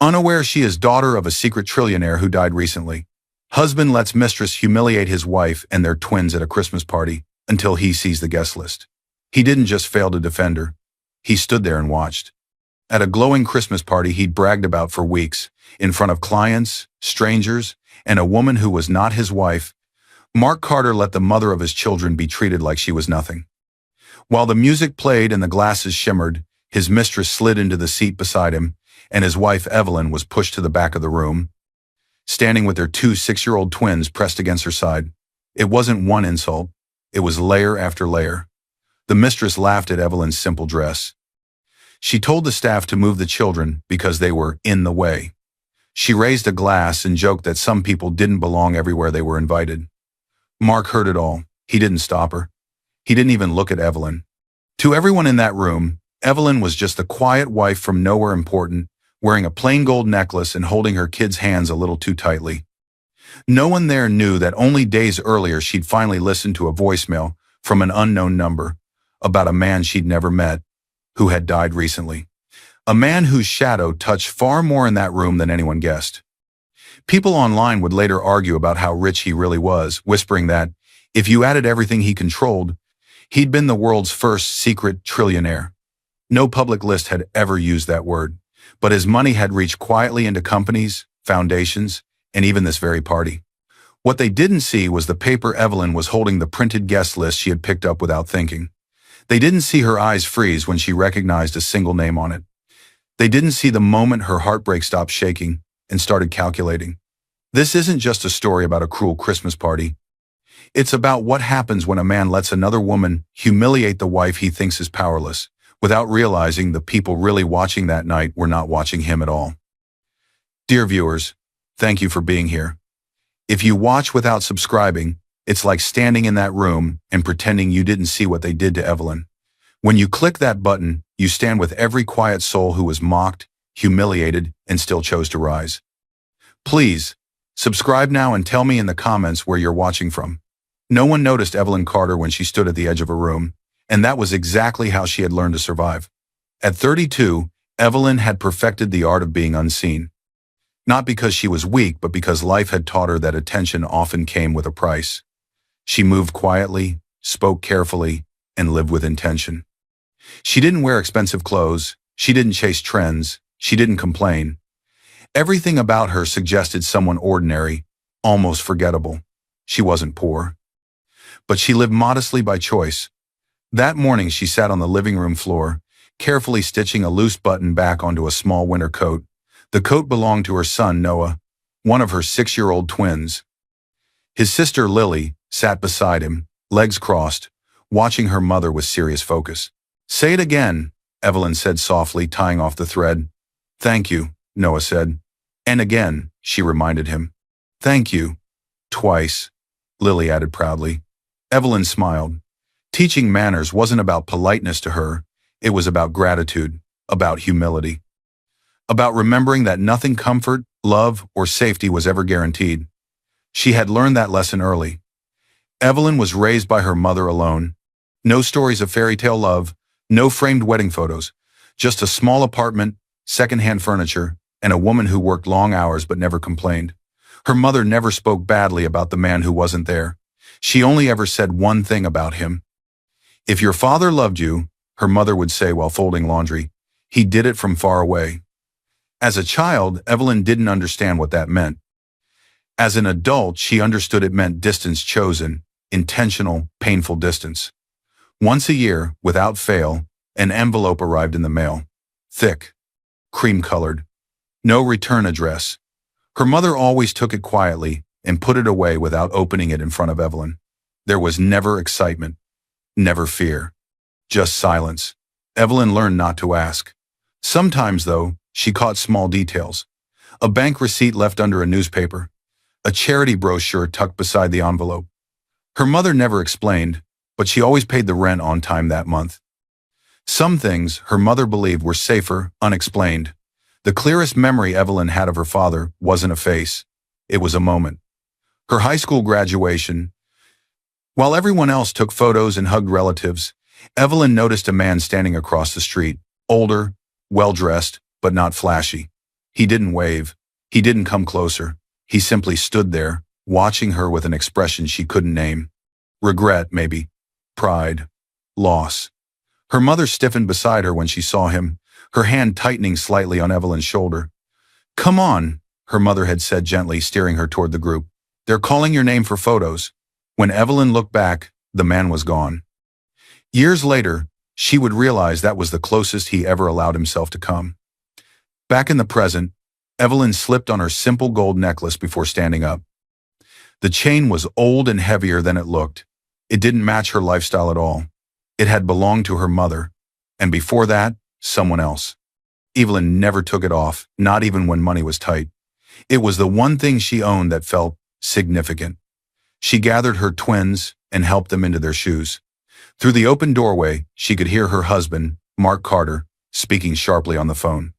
Unaware she is daughter of a secret trillionaire who died recently. Husband lets mistress humiliate his wife and their twins at a Christmas party until he sees the guest list. He didn't just fail to defend her. He stood there and watched. At a glowing Christmas party he'd bragged about for weeks, in front of clients, strangers, and a woman who was not his wife, Mark Carter let the mother of his children be treated like she was nothing. While the music played and the glasses shimmered, his mistress slid into the seat beside him, and his wife Evelyn was pushed to the back of the room, standing with their two 6-year-old twins pressed against her side. It wasn't one insult. It was layer after layer. The mistress laughed at Evelyn's simple dress. She told the staff to move the children because they were in the way. She raised a glass and joked that some people didn't belong everywhere they were invited. Mark heard it all. He didn't stop her. He didn't even look at Evelyn. To everyone in that room, Evelyn was just a quiet wife from nowhere important, wearing a plain gold necklace and holding her kids' hands a little too tightly. No one there knew that only days earlier she'd finally listened to a voicemail from an unknown number about a man she'd never met, who had died recently. A man whose shadow touched far more in that room than anyone guessed. People online would later argue about how rich he really was, whispering that, if you added everything he controlled, he'd been the world's first secret trillionaire. No public list had ever used that word, but his money had reached quietly into companies, foundations, and even this very party. What they didn't see was the paper Evelyn was holding, the printed guest list she had picked up without thinking. They didn't see her eyes freeze when she recognized a single name on it. They didn't see the moment her heartbreak stopped shaking and started calculating. This isn't just a story about a cruel Christmas party. It's about what happens when a man lets another woman humiliate the wife he thinks is powerless, without realizing the people really watching that night were not watching him at all. Dear viewers, thank you for being here. If you watch without subscribing, it's like standing in that room and pretending you didn't see what they did to Evelyn. When you click that button, you stand with every quiet soul who was mocked, humiliated, and still chose to rise. Please, subscribe now and tell me in the comments where you're watching from. No one noticed Evelyn Carter when she stood at the edge of a room, and that was exactly how she had learned to survive. At 32, Evelyn had perfected the art of being unseen. Not because she was weak, but because life had taught her that attention often came with a price. She moved quietly, spoke carefully, and lived with intention. She didn't wear expensive clothes. She didn't chase trends. She didn't complain. Everything about her suggested someone ordinary, almost forgettable. She wasn't poor. But she lived modestly by choice. That morning she sat on the living room floor, carefully stitching a loose button back onto a small winter coat. The coat belonged to her son, Noah, one of her 6-year-old twins. His sister, Lily, sat beside him, legs crossed, watching her mother with serious focus. Say it again, Evelyn said softly, tying off the thread. Thank you, Noah said. And again, she reminded him. Thank you. Twice, Lily added proudly. Evelyn smiled. Teaching manners wasn't about politeness to her. It was about gratitude, about humility, about remembering that nothing comfort, love, or safety was ever guaranteed. She had learned that lesson early. Evelyn was raised by her mother alone. No stories of fairy tale love, no framed wedding photos, just a small apartment, secondhand furniture, and a woman who worked long hours but never complained. Her mother never spoke badly about the man who wasn't there. She only ever said one thing about him. If your father loved you, her mother would say while folding laundry, he did it from far away. As a child, Evelyn didn't understand what that meant. As an adult, she understood it meant distance chosen, intentional, painful distance. Once a year, without fail, an envelope arrived in the mail. Thick, cream-colored, no return address. Her mother always took it quietly and put it away without opening it in front of Evelyn. There was never excitement, never fear, just silence. Evelyn learned not to ask. Sometimes, though, she caught small details. A bank receipt left under a newspaper, a charity brochure tucked beside the envelope. Her mother never explained, but she always paid the rent on time that month. Some things her mother believed were safer, unexplained. The clearest memory Evelyn had of her father wasn't a face. It was a moment. Her high school graduation. While everyone else took photos and hugged relatives, Evelyn noticed a man standing across the street, older, well-dressed, but not flashy. He didn't wave. He didn't come closer. He simply stood there, watching her with an expression she couldn't name. Regret, maybe. Pride. Loss. Her mother stiffened beside her when she saw him, her hand tightening slightly on Evelyn's shoulder. "Come on," her mother had said gently, steering her toward the group. "They're calling your name for photos." When Evelyn looked back, the man was gone. Years later, she would realize that was the closest he ever allowed himself to come. Back in the present, Evelyn slipped on her simple gold necklace before standing up. The chain was old and heavier than it looked. It didn't match her lifestyle at all. It had belonged to her mother, and before that, someone else. Evelyn never took it off, not even when money was tight. It was the one thing she owned that felt significant. She gathered her twins and helped them into their shoes. Through the open doorway, she could hear her husband, Mark Carter, speaking sharply on the phone.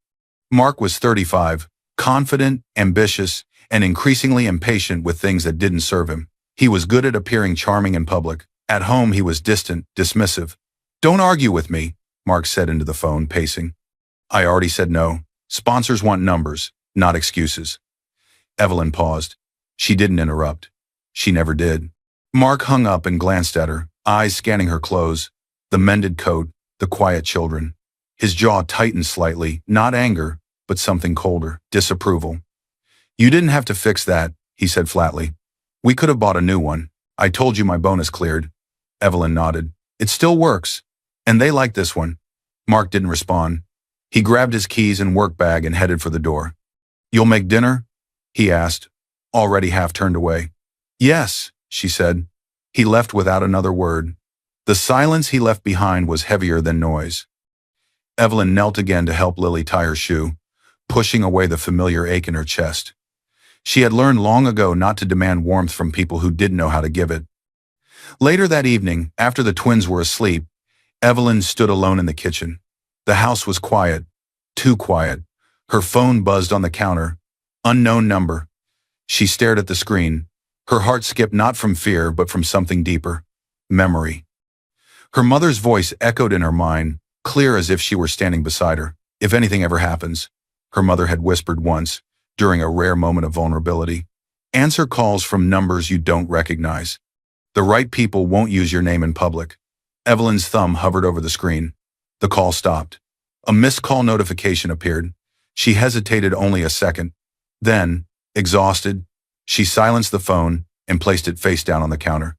Mark was 35, confident, ambitious, and increasingly impatient with things that didn't serve him. He was good at appearing charming in public. At home, he was distant, dismissive. "Don't argue with me," Mark said into the phone, pacing. "I already said no. Sponsors want numbers, not excuses." Evelyn paused. She didn't interrupt. She never did. Mark hung up and glanced at her, eyes scanning her clothes, the mended coat, the quiet children. His jaw tightened slightly, not anger, but something colder, disapproval. "You didn't have to fix that," he said flatly. "We could have bought a new one. I told you my bonus cleared." Evelyn nodded. "It still works. And they like this one." Mark didn't respond. He grabbed his keys and work bag and headed for the door. "You'll make dinner?" he asked, already half turned away. "Yes," she said. He left without another word. The silence he left behind was heavier than noise. Evelyn knelt again to help Lily tie her shoe, pushing away the familiar ache in her chest. She had learned long ago not to demand warmth from people who didn't know how to give it. Later that evening, after the twins were asleep, Evelyn stood alone in the kitchen. The house was quiet, too quiet. Her phone buzzed on the counter. Unknown number. She stared at the screen. Her heart skipped not from fear, but from something deeper. Memory. Her mother's voice echoed in her mind, clear as if she were standing beside her. "If anything ever happens," her mother had whispered once, during a rare moment of vulnerability. "Answer calls from numbers you don't recognize. The right people won't use your name in public." Evelyn's thumb hovered over the screen. The call stopped. A missed call notification appeared. She hesitated only a second. Then, exhausted, she silenced the phone and placed it face down on the counter.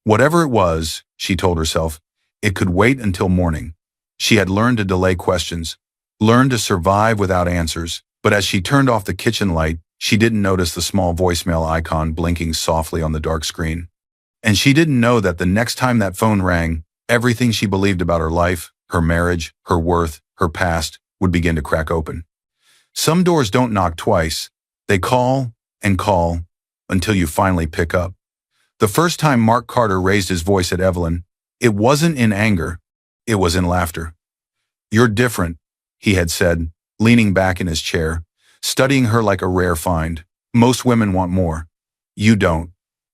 Whatever it was, she told herself, it could wait until morning. She had learned to delay questions, learned to survive without answers, but as she turned off the kitchen light, she didn't notice the small voicemail icon blinking softly on the dark screen. And she didn't know that the next time that phone rang, everything she believed about her life, her marriage, her worth, her past, would begin to crack open. Some doors don't knock twice. They call and call until you finally pick up. The first time Mark Carter raised his voice at Evelyn, it wasn't in anger, it was in laughter. "You're different," he had said, leaning back in his chair, studying her like a rare find. "Most women want more. You don't."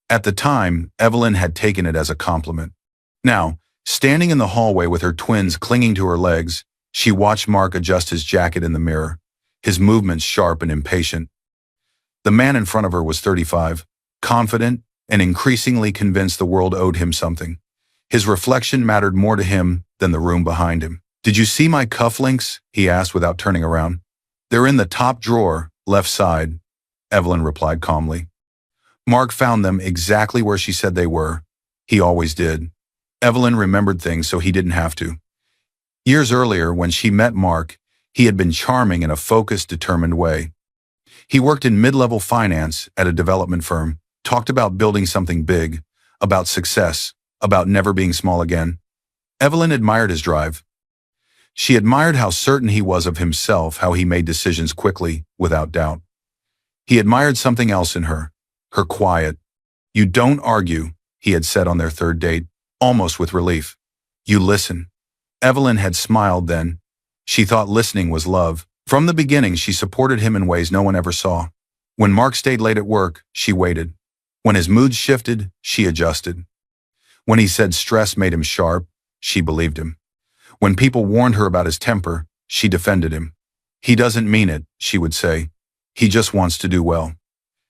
At the time, Evelyn had taken it as a compliment. Now, standing in the hallway with her twins clinging to her legs, she watched Mark adjust his jacket in the mirror, his movements sharp and impatient. The man in front of her was 35, confident and increasingly convinced the world owed him something. His reflection mattered more to him than the room behind him. "Did you see my cufflinks?" he asked without turning around. "They're in the top drawer, left side," Evelyn replied calmly. Mark found them exactly where she said they were. He always did. Evelyn remembered things so he didn't have to. Years earlier, when she met Mark, he had been charming in a focused, determined way. He worked in mid-level finance at a development firm, talked about building something big, about success, about never being small again. Evelyn admired his drive. She admired how certain he was of himself, how he made decisions quickly, without doubt. He admired something else in her quiet. "You don't argue," he had said on their third date, almost with relief. "You listen." Evelyn had smiled then. She thought listening was love. From the beginning, she supported him in ways no one ever saw. When Mark stayed late at work, she waited. When his mood shifted, she adjusted. When he said stress made him sharp, she believed him. When people warned her about his temper, she defended him. He doesn't mean it, she would say. He just wants to do well.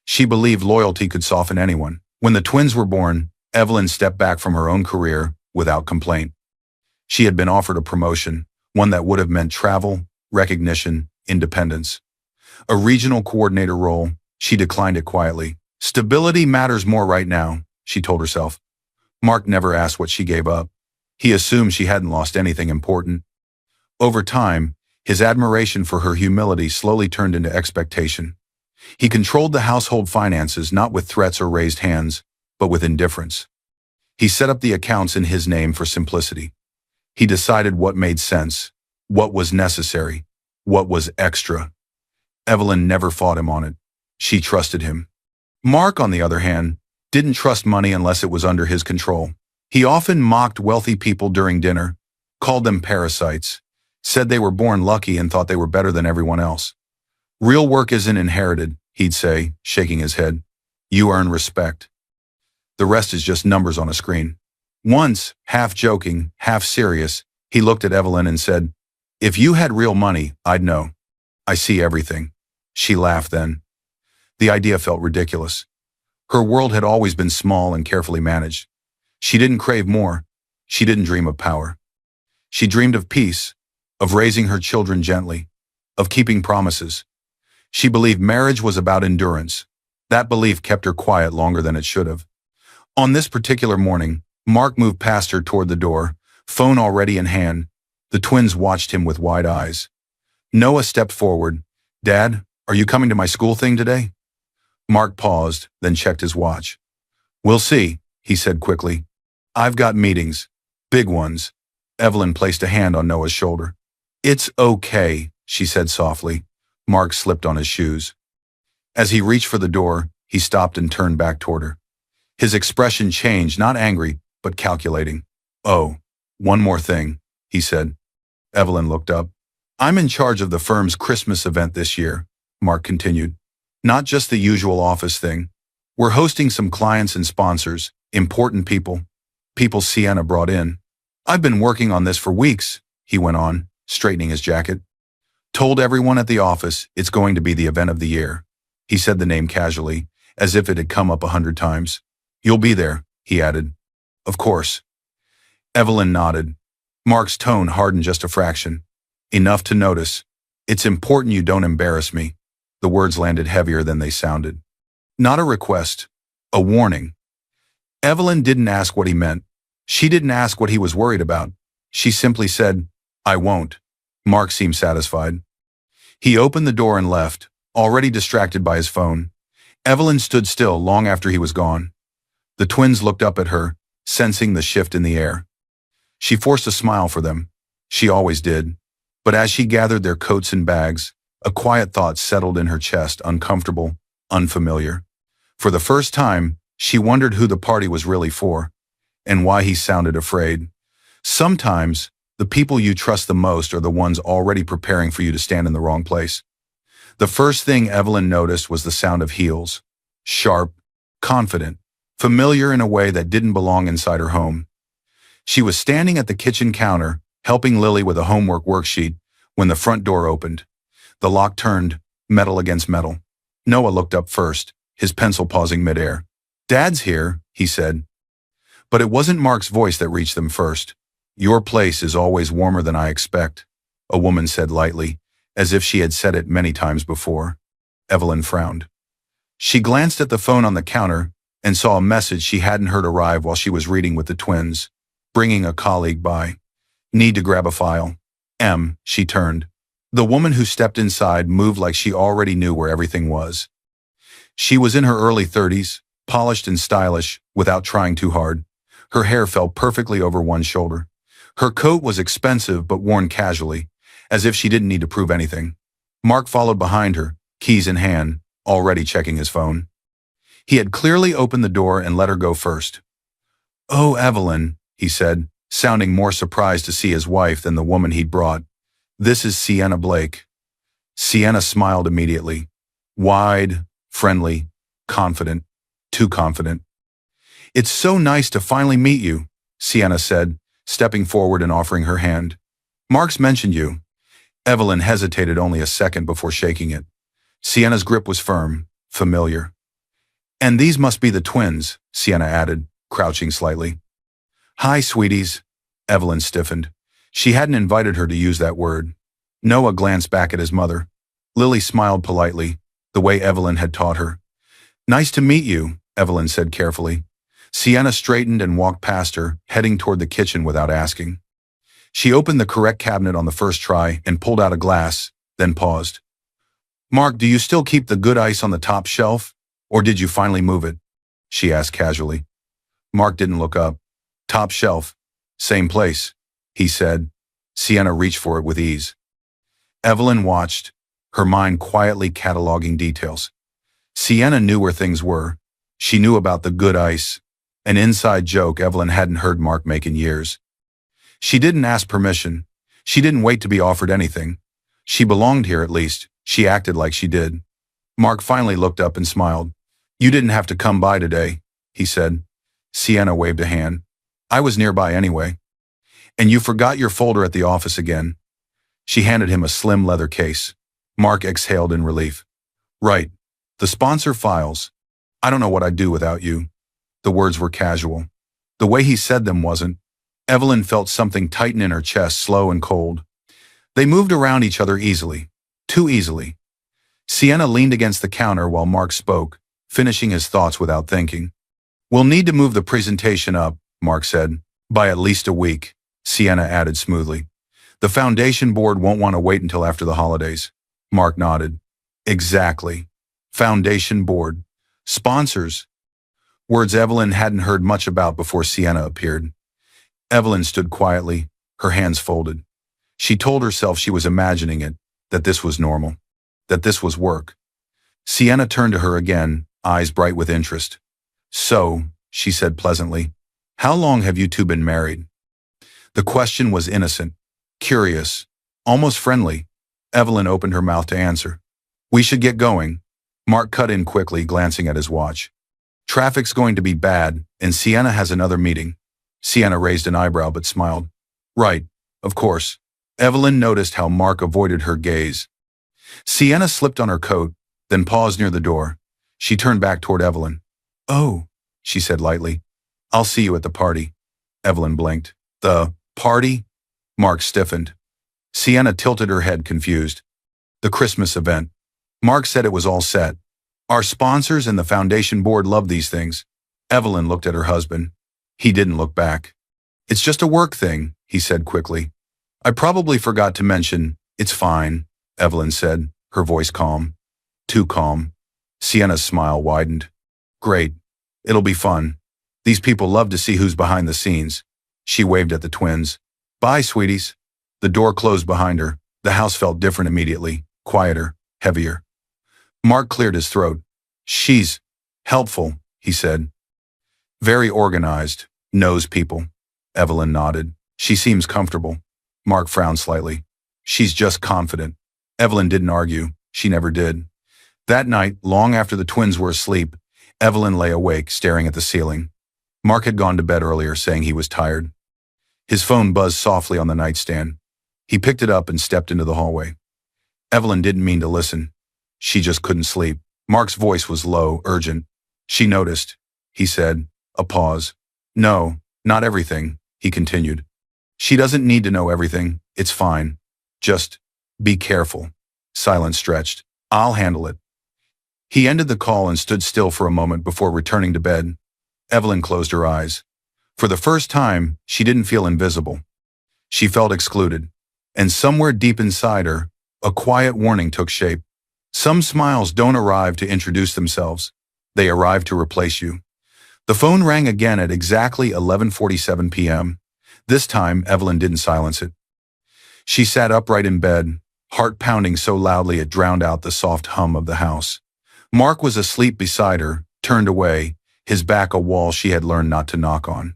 She believed loyalty could soften anyone. When the twins were born, Evelyn stepped back from her own career without complaint. She had been offered a promotion, one that would have meant travel, recognition, independence. A regional coordinator role, she declined it quietly. Stability matters more right now, she told herself. Mark never asked what she gave up. He assumed she hadn't lost anything important. Over time, his admiration for her humility slowly turned into expectation. He controlled the household finances not with threats or raised hands, but with indifference. He set up the accounts in his name for simplicity. He decided what made sense, what was necessary, what was extra. Evelyn never fought him on it. She trusted him. Mark, on the other hand, didn't trust money unless it was under his control. He often mocked wealthy people during dinner, called them parasites, said they were born lucky and thought they were better than everyone else. Real work isn't inherited, he'd say, shaking his head. You earn respect. The rest is just numbers on a screen. Once, half joking, half serious, he looked at Evelyn and said, "If you had real money, I'd know. I see everything." She laughed then. The idea felt ridiculous. Her world had always been small and carefully managed. She didn't crave more. She didn't dream of power. She dreamed of peace, of raising her children gently, of keeping promises. She believed marriage was about endurance. That belief kept her quiet longer than it should have. On this particular morning, Mark moved past her toward the door, phone already in hand. The twins watched him with wide eyes. Noah stepped forward. "Dad, are you coming to my school thing today?" Mark paused, then checked his watch. "We'll see," he said quickly. "I've got meetings. Big ones." Evelyn placed a hand on Noah's shoulder. "It's okay," she said softly. Mark slipped on his shoes. As he reached for the door, he stopped and turned back toward her. His expression changed, not angry, but calculating. "Oh, one more thing," he said. Evelyn looked up. "I'm in charge of the firm's Christmas event this year," Mark continued. "Not just the usual office thing. We're hosting some clients and sponsors, important people Sienna brought in. I've been working on this for weeks," he went on, straightening his jacket. "Told everyone at the office it's going to be the event of the year." He said the name casually, as if it had come up 100 times. "You'll be there," he added. "Of course." Evelyn nodded. Mark's tone hardened just a fraction. "Enough to notice. It's important you don't embarrass me." The words landed heavier than they sounded. Not a request, a warning. Evelyn didn't ask what he meant. She didn't ask what he was worried about. She simply said, "I won't." Mark seemed satisfied. He opened the door and left, already distracted by his phone. Evelyn stood still long after he was gone. The twins looked up at her, sensing the shift in the air. She forced a smile for them. She always did. But as she gathered their coats and bags, a quiet thought settled in her chest, uncomfortable, unfamiliar. For the first time, she wondered who the party was really for, and why he sounded afraid. Sometimes, the people you trust the most are the ones already preparing for you to stand in the wrong place. The first thing Evelyn noticed was the sound of heels. Sharp, confident, familiar in a way that didn't belong inside her home. She was standing at the kitchen counter, helping Lily with a homework worksheet, when the front door opened. The lock turned, metal against metal. Noah looked up first, his pencil pausing midair. "Dad's here," he said. But it wasn't Mark's voice that reached them first. "Your place is always warmer than I expect," a woman said lightly, as if she had said it many times before. Evelyn frowned. She glanced at the phone on the counter and saw a message she hadn't heard arrive while she was reading with the twins, bringing a colleague by. "Need to grab a file." She turned. The woman who stepped inside moved like she already knew where everything was. She was in her early 30s, polished and stylish, without trying too hard. Her hair fell perfectly over one shoulder. Her coat was expensive but worn casually, as if she didn't need to prove anything. Mark followed behind her, keys in hand, already checking his phone. He had clearly opened the door and let her go first. "Oh, Evelyn," he said, sounding more surprised to see his wife than the woman he'd brought. "This is Sienna Blake." Sienna smiled immediately. Wide, friendly, confident, too confident. "It's so nice to finally meet you," Sienna said, stepping forward and offering her hand. "Mark's mentioned you. Evelyn hesitated only a second before shaking it. Sienna's grip was firm, familiar. And these must be the twins, Sienna added, crouching slightly. Hi, sweeties. Evelyn stiffened. She hadn't invited her to use that word. Noah glanced back at his mother. Lily smiled politely, the way Evelyn had taught her. Nice to meet you, Evelyn said carefully. Sienna straightened and walked past her, heading toward the kitchen without asking. She opened the correct cabinet on the first try and pulled out a glass, then paused. Mark, do you still keep the good ice on the top shelf, or did you finally move it? She asked casually. Mark didn't look up. Top shelf. Same place, he said. Sienna reached for it with ease. Evelyn watched, her mind quietly cataloging details. Sienna knew where things were. She knew about the good ice, an inside joke Evelyn hadn't heard Mark make in years. She didn't ask permission. She didn't wait to be offered anything. She belonged here at least. She acted like she did. Mark finally looked up and smiled. You didn't have to come by today, he said. Sienna waved a hand. I was nearby anyway. And you forgot your folder at the office again. She handed him a slim leather case. Mark exhaled in relief. Right. The sponsor files. I don't know what I'd do without you. The words were casual. The way he said them wasn't. Evelyn felt something tighten in her chest, slow and cold. They moved around each other easily. Too easily. Sienna leaned against the counter while Mark spoke, finishing his thoughts without thinking. We'll need to move the presentation up, Mark said. By at least a week, Sienna added smoothly. The foundation board won't want to wait until after the holidays. Mark nodded. Exactly. Foundation board. Sponsors. Words Evelyn hadn't heard much about before Sienna appeared. Evelyn stood quietly, her hands folded. She told herself she was imagining it, that this was normal, that this was work. Sienna turned to her again, eyes bright with interest. So, she said pleasantly, how long have you two been married? The question was innocent, curious, almost friendly. Evelyn opened her mouth to answer. We should get going. Mark cut in quickly, glancing at his watch. Traffic's going to be bad, and Sienna has another meeting. Sienna raised an eyebrow but smiled. Right, of course. Evelyn noticed how Mark avoided her gaze. Sienna slipped on her coat, then paused near the door. She turned back toward Evelyn. Oh, she said lightly. I'll see you at the party. Evelyn blinked. The party? Mark stiffened. Sienna tilted her head, confused. The Christmas event. Mark said it was all set. Our sponsors and the foundation board love these things. Evelyn looked at her husband. He didn't look back. It's just a work thing, he said quickly. I probably forgot to mention, it's fine, Evelyn said, her voice calm. Too calm. Sienna's smile widened. Great. It'll be fun. These people love to see who's behind the scenes. She waved at the twins. Bye, sweeties. The door closed behind her. The house felt different immediately, quieter, heavier. Mark cleared his throat. She's helpful, he said. Very organized, knows people. Evelyn nodded. She seems comfortable. Mark frowned slightly. She's just confident. Evelyn didn't argue. She never did. That night, long after the twins were asleep, Evelyn lay awake, staring at the ceiling. Mark had gone to bed earlier, saying he was tired. His phone buzzed softly on the nightstand. He picked it up and stepped into the hallway. Evelyn didn't mean to listen. She just couldn't sleep. Mark's voice was low, urgent. She noticed. He said. A pause. No, not everything, he continued. She doesn't need to know everything. It's fine. Just be careful. Silence stretched. I'll handle it. He ended the call and stood still for a moment before returning to bed. Evelyn closed her eyes. For the first time, she didn't feel invisible. She felt excluded. And somewhere deep inside her, a quiet warning took shape. Some smiles don't arrive to introduce themselves. They arrive to replace you. The phone rang again at exactly 11:47 p.m. This time, Evelyn didn't silence it. She sat upright in bed, heart pounding so loudly it drowned out the soft hum of the house. Mark was asleep beside her, turned away, his back a wall she had learned not to knock on.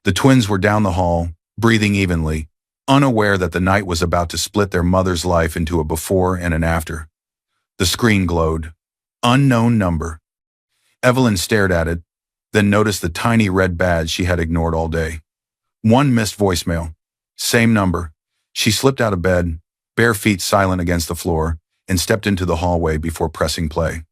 The twins were down the hall, breathing evenly, unaware that the night was about to split their mother's life into a before and an after. The screen glowed. Unknown number. Evelyn stared at it, then noticed the tiny red badge she had ignored all day. One missed voicemail. Same number. She slipped out of bed, bare feet silent against the floor, and stepped into the hallway before pressing play.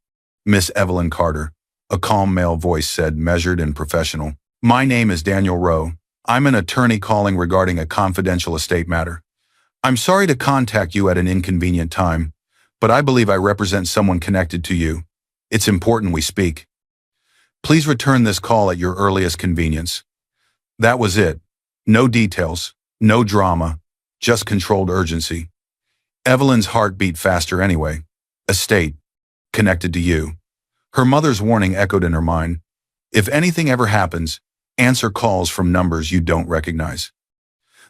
Miss Evelyn Carter, a calm male voice said, measured and professional. My name is Daniel Rowe. I'm an attorney calling regarding a confidential estate matter. I'm sorry to contact you at an inconvenient time, but I believe I represent someone connected to you. It's important we speak. Please return this call at your earliest convenience. That was it. No details, no drama, just controlled urgency. Evelyn's heart beat faster anyway. Estate. Connected to you. Her mother's warning echoed in her mind. If anything ever happens, answer calls from numbers you don't recognize.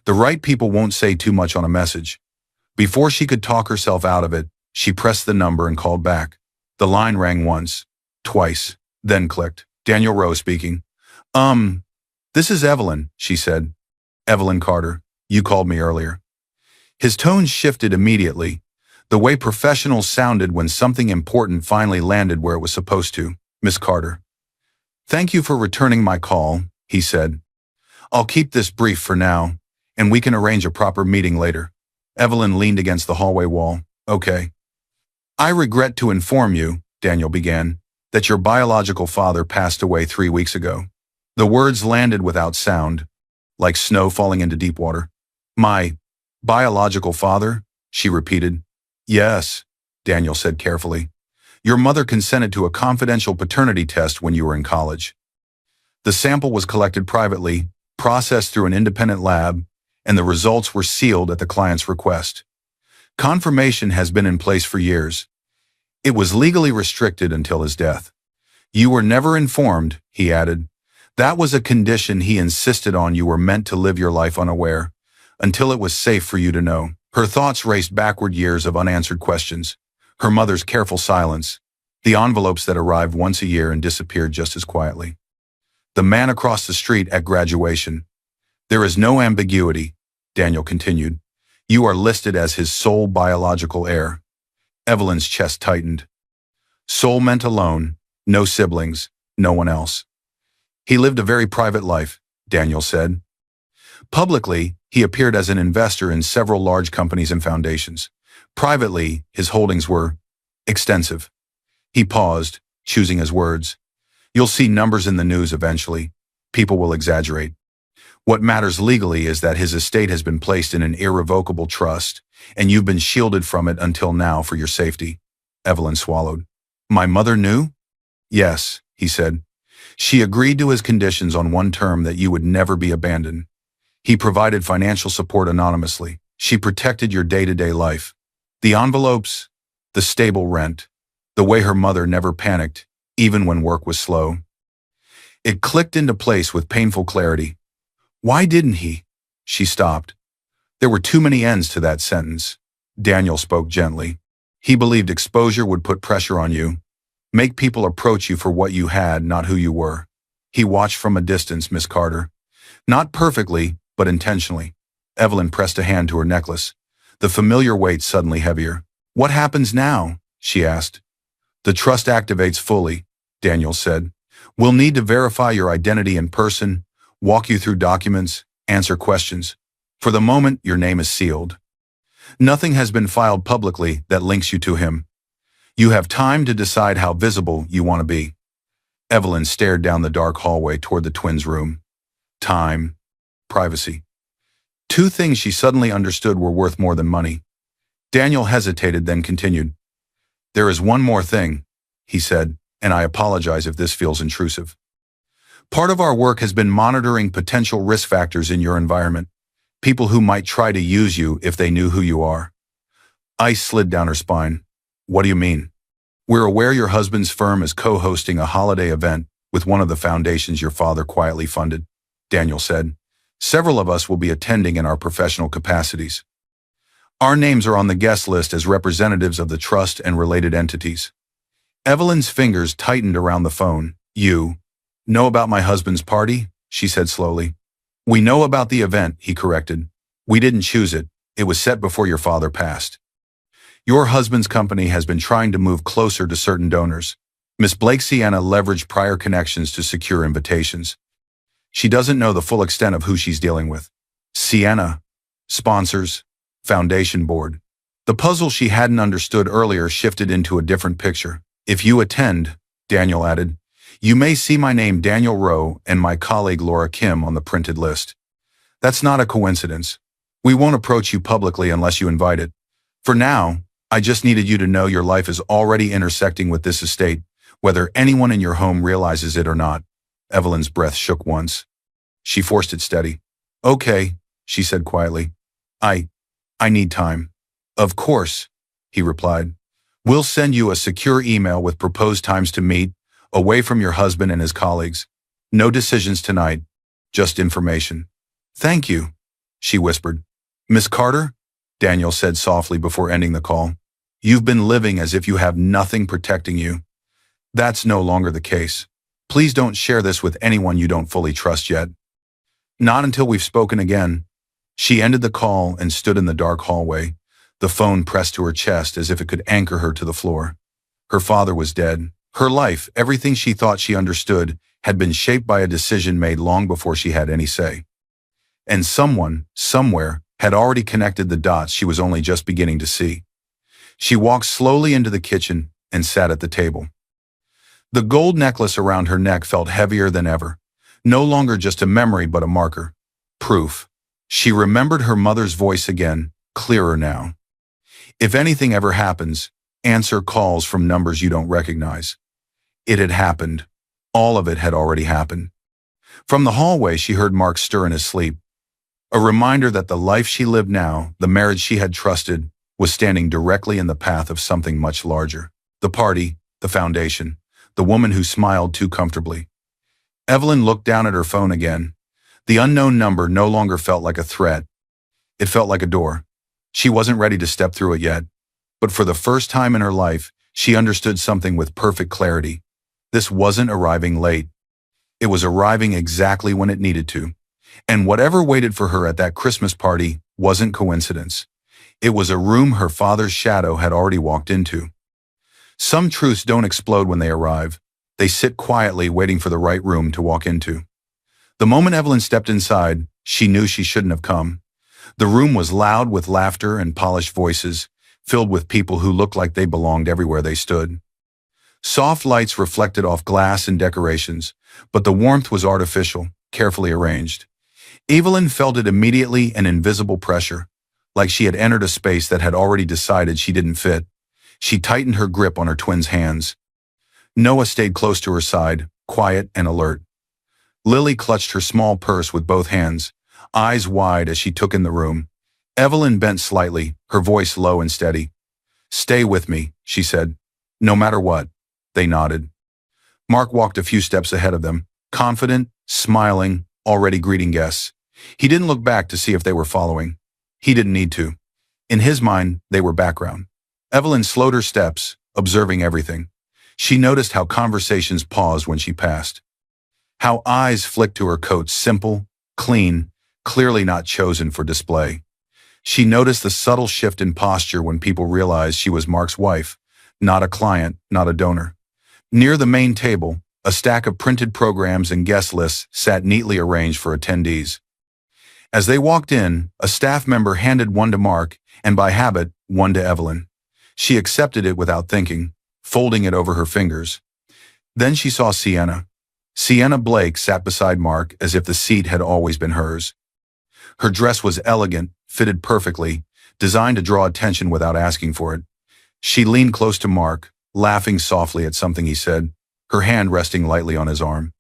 The right people won't say too much on a message. Before she could talk herself out of it, she pressed the number and called back. The line rang once, twice, then clicked. Daniel Rowe speaking. This is Evelyn, she said. Evelyn Carter, you called me earlier. His tone shifted immediately, the way professionals sounded when something important finally landed where it was supposed to. Miss Carter. Thank you for returning my call, he said. I'll keep this brief for now, and we can arrange a proper meeting later. Evelyn leaned against the hallway wall. Okay. I regret to inform you, Daniel began, that your biological father passed away 3 weeks ago. The words landed without sound, like snow falling into deep water. My biological father? She repeated. Yes, Daniel said carefully. Your mother consented to a confidential paternity test when you were in college. The sample was collected privately, processed through an independent lab, and the results were sealed at the client's request. Confirmation has been in place for years. It was legally restricted until his death. You were never informed, he added. That was a condition he insisted on. You were meant to live your life unaware, until it was safe for you to know. Her thoughts raced backward, years of unanswered questions. Her mother's careful silence. The envelopes that arrived once a year and disappeared just as quietly. The man across the street at graduation. There is no ambiguity, Daniel continued. You are listed as his sole biological heir. Evelyn's chest tightened. Sole meant alone, no siblings, no one else. He lived a very private life, Daniel said. Publicly, he appeared as an investor in several large companies and foundations. Privately, his holdings were extensive. He paused, choosing his words. You'll see numbers in the news eventually. People will exaggerate. What matters legally is that his estate has been placed in an irrevocable trust, and you've been shielded from it until now for your safety. Evelyn swallowed. My mother knew? Yes, he said. She agreed to his conditions on one term, that you would never be abandoned. He provided financial support anonymously. She protected your day-to-day life. The envelopes, the stable rent, the way her mother never panicked, even when work was slow. It clicked into place with painful clarity. Why didn't he? She stopped. There were too many ends to that sentence. Daniel spoke gently. He believed exposure would put pressure on you, make people approach you for what you had, not who you were. He watched from a distance, Miss Carter. Not perfectly, but intentionally. Evelyn pressed a hand to her necklace, the familiar weight suddenly heavier. What happens now? She asked. The trust activates fully, Daniel said. We'll need to verify your identity in person, walk you through documents, answer questions. For the moment, your name is sealed. Nothing has been filed publicly that links you to him. You have time to decide how visible you want to be. Evelyn stared down the dark hallway toward the twins' room. Time, privacy. Two things she suddenly understood were worth more than money. Daniel hesitated, then continued. There is one more thing, he said, and I apologize if this feels intrusive. Part of our work has been monitoring potential risk factors in your environment, people who might try to use you if they knew who you are. Ice slid down her spine. What do you mean? We're aware your husband's firm is co-hosting a holiday event with one of the foundations your father quietly funded, Daniel said. Several of us will be attending in our professional capacities. Our names are on the guest list as representatives of the trust and related entities. Evelyn's fingers tightened around the phone. You know about my husband's party? She said slowly. We know about the event, he corrected. We didn't choose it. It was set before your father passed. Your husband's company has been trying to move closer to certain donors. Miss Blake Sienna leveraged prior connections to secure invitations. She doesn't know the full extent of who she's dealing with. Sienna, sponsors, foundation board. The puzzle she hadn't understood earlier shifted into a different picture. If you attend, Daniel added, you may see my name Daniel Rowe and my colleague Laura Kim on the printed list. That's not a coincidence. We won't approach you publicly unless you invite it. For now, I just needed you to know your life is already intersecting with this estate, whether anyone in your home realizes it or not. Evelyn's breath shook once. She forced it steady. Okay, she said quietly. I need time. Of course, he replied. We'll send you a secure email with proposed times to meet, away from your husband and his colleagues. No decisions tonight, just information. Thank you, she whispered. Miss Carter, Daniel said softly before ending the call. You've been living as if you have nothing protecting you. That's no longer the case. Please don't share this with anyone you don't fully trust yet. Not until we've spoken again. She ended the call and stood in the dark hallway, the phone pressed to her chest as if it could anchor her to the floor. Her father was dead. Her life, everything she thought she understood, had been shaped by a decision made long before she had any say. And someone, somewhere, had already connected the dots she was only just beginning to see. She walked slowly into the kitchen and sat at the table. The gold necklace around her neck felt heavier than ever, no longer just a memory but a marker. Proof. She remembered her mother's voice again, clearer now. If anything ever happens, answer calls from numbers you don't recognize. It had happened. All of it had already happened. From the hallway, she heard Mark stir in his sleep. A reminder that the life she lived now, the marriage she had trusted, was standing directly in the path of something much larger. The party, the foundation, the woman who smiled too comfortably. Evelyn looked down at her phone again. The unknown number no longer felt like a threat. It felt like a door. She wasn't ready to step through it yet, but for the first time in her life, she understood something with perfect clarity. This wasn't arriving late. It was arriving exactly when it needed to. And whatever waited for her at that Christmas party wasn't coincidence. It was a room her father's shadow had already walked into. Some truths don't explode when they arrive. They sit quietly waiting for the right room to walk into. The moment Evelyn stepped inside, she knew she shouldn't have come. The room was loud with laughter and polished voices, filled with people who looked like they belonged everywhere they stood. Soft lights reflected off glass and decorations, but the warmth was artificial, carefully arranged. Evelyn felt it immediately, an invisible pressure, like she had entered a space that had already decided she didn't fit. She tightened her grip on her twin's hands. Noah stayed close to her side, quiet and alert. Lily clutched her small purse with both hands, eyes wide as she took in the room. Evelyn bent slightly, her voice low and steady. Stay with me, she said. No matter what. They nodded. Mark walked a few steps ahead of them, confident, smiling, already greeting guests. He didn't look back to see if they were following. He didn't need to. In his mind, they were background. Evelyn slowed her steps, observing everything. She noticed how conversations paused when she passed. How eyes flicked to her coat, simple, clean, clearly not chosen for display. She noticed the subtle shift in posture when people realized she was Mark's wife, not a client, not a donor. Near the main table, a stack of printed programs and guest lists sat neatly arranged for attendees. As they walked in, a staff member handed one to Mark, and by habit, one to Evelyn. She accepted it without thinking, folding it over her fingers. Then she saw Sienna. Sienna Blake sat beside Mark as if the seat had always been hers. Her dress was elegant, fitted perfectly, designed to draw attention without asking for it. She leaned close to Mark, laughing softly at something he said, her hand resting lightly on his arm.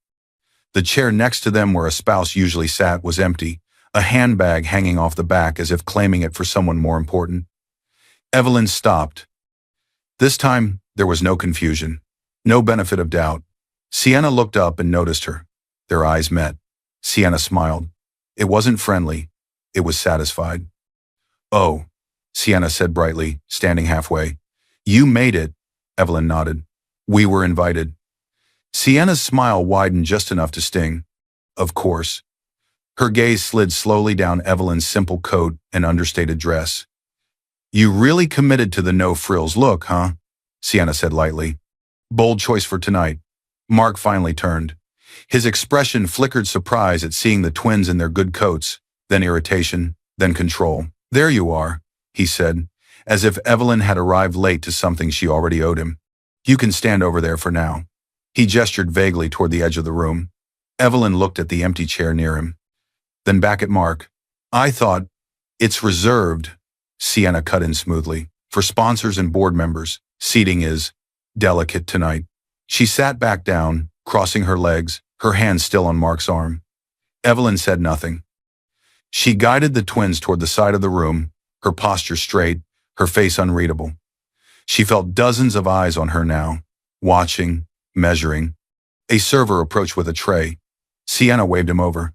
The chair next to them where a spouse usually sat was empty, a handbag hanging off the back as if claiming it for someone more important. Evelyn stopped. This time, there was no confusion, no benefit of doubt. Sienna looked up and noticed her. Their eyes met. Sienna smiled. It wasn't friendly. It was satisfied. Oh, Sienna said brightly, standing halfway. You made it, Evelyn nodded. We were invited. Sienna's smile widened just enough to sting. Of course. Her gaze slid slowly down Evelyn's simple coat and understated dress. You really committed to the no-frills look, huh? Sienna said lightly. Bold choice for tonight. Mark finally turned. His expression flickered surprise at seeing the twins in their good coats, then irritation, then control. There you are, he said, as if Evelyn had arrived late to something she already owed him. "You can stand over there for now." He gestured vaguely toward the edge of the room. Evelyn looked at the empty chair near him, then back at Mark. "I thought, it's reserved," Sienna cut in smoothly, "for sponsors and board members. Seating is delicate tonight." She sat back down, crossing her legs, her hand still on Mark's arm. Evelyn said nothing. She guided the twins toward the side of the room, her posture straight, her face unreadable. She felt dozens of eyes on her now, watching, measuring. A server approached with a tray. Sienna waved him over.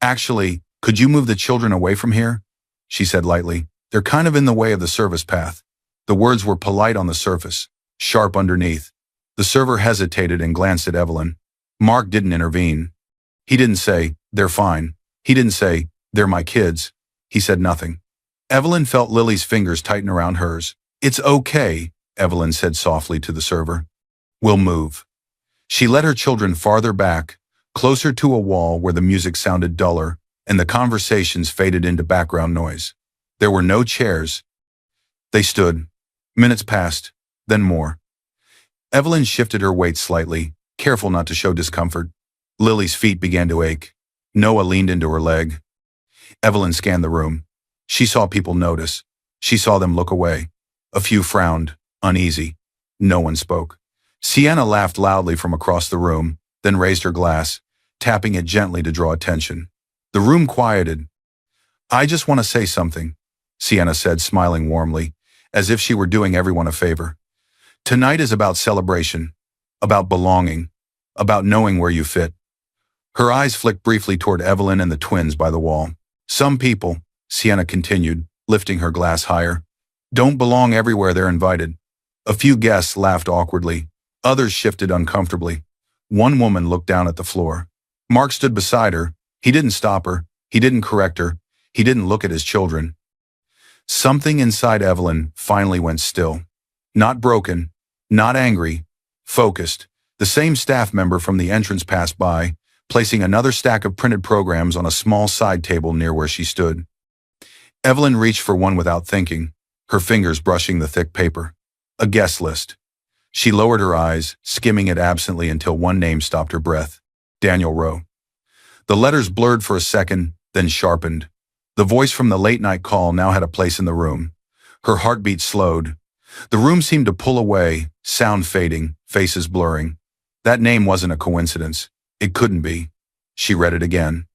"Actually, could you move the children away from here?" she said lightly. "They're kind of in the way of the service path." The words were polite on the surface, sharp underneath. The server hesitated and glanced at Evelyn. Mark didn't intervene. He didn't say, "They're fine." He didn't say, "They're my kids." He said nothing. Evelyn felt Lily's fingers tighten around hers. "It's okay," Evelyn said softly to the server. "We'll move." She led her children farther back, closer to a wall where the music sounded duller and the conversations faded into background noise. There were no chairs. They stood. Minutes passed, then more. Evelyn shifted her weight slightly, careful not to show discomfort. Lily's feet began to ache. Noah leaned into her leg. Evelyn scanned the room. She saw people notice. She saw them look away. A few frowned, uneasy. No one spoke. Sienna laughed loudly from across the room, then raised her glass, tapping it gently to draw attention. The room quieted. "I just want to say something," Sienna said, smiling warmly, as if she were doing everyone a favor. "Tonight is about celebration, about belonging, about knowing where you fit." Her eyes flicked briefly toward Evelyn and the twins by the wall. "Some people," Sienna continued, lifting her glass higher, "don't belong everywhere they're invited." A few guests laughed awkwardly. Others shifted uncomfortably. One woman looked down at the floor. Mark stood beside her. He didn't stop her. He didn't correct her. He didn't look at his children. Something inside Evelyn finally went still. Not broken, not angry, focused. The same staff member from the entrance passed by, placing another stack of printed programs on a small side table near where she stood. Evelyn reached for one without thinking, her fingers brushing the thick paper. A guest list. She lowered her eyes, skimming it absently until one name stopped her breath. Daniel Rowe. The letters blurred for a second, then sharpened. The voice from the late-night call now had a place in the room. Her heartbeat slowed. The room seemed to pull away, sound fading, faces blurring. That name wasn't a coincidence. It couldn't be. She read it again.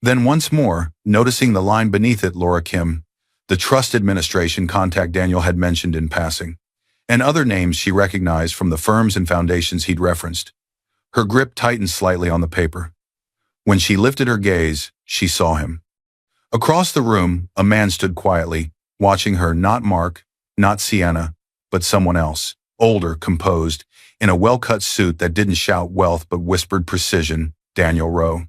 Then once more, noticing the line beneath it, Laura Kim, the trust administration contact Daniel had mentioned in passing, and other names she recognized from the firms and foundations he'd referenced. Her grip tightened slightly on the paper. When she lifted her gaze, she saw him. Across the room, a man stood quietly, watching her, not Mark, not Sienna, but someone else, older, composed, in a well-cut suit that didn't shout wealth but whispered precision, Daniel Rowe.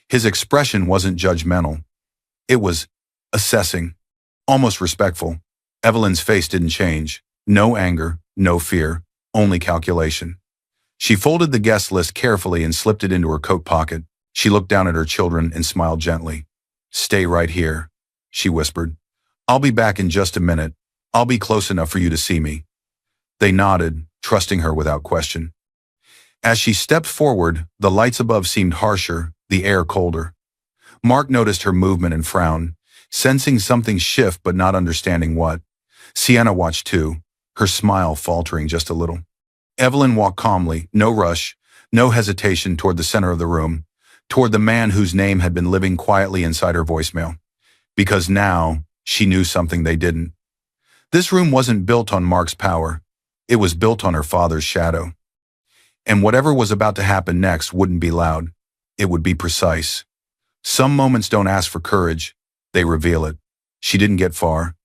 His expression wasn't judgmental. It was assessing, almost respectful. Evelyn's face didn't change. No anger, no fear, only calculation. She folded the guest list carefully and slipped it into her coat pocket. She looked down at her children and smiled gently. "Stay right here," she whispered. "I'll be back in just a minute. I'll be close enough for you to see me." They nodded, trusting her without question. As she stepped forward, the lights above seemed harsher, the air colder. Mark noticed her movement and frowned, sensing something shift but not understanding what. Sienna watched too, her smile faltering just a little. Evelyn walked calmly, no rush, no hesitation, toward the center of the room, toward the man whose name had been living quietly inside her voicemail. Because now, she knew something they didn't. This room wasn't built on Mark's power. It was built on her father's shadow. And whatever was about to happen next wouldn't be loud. It would be precise. Some moments don't ask for courage. They reveal it. She didn't get far.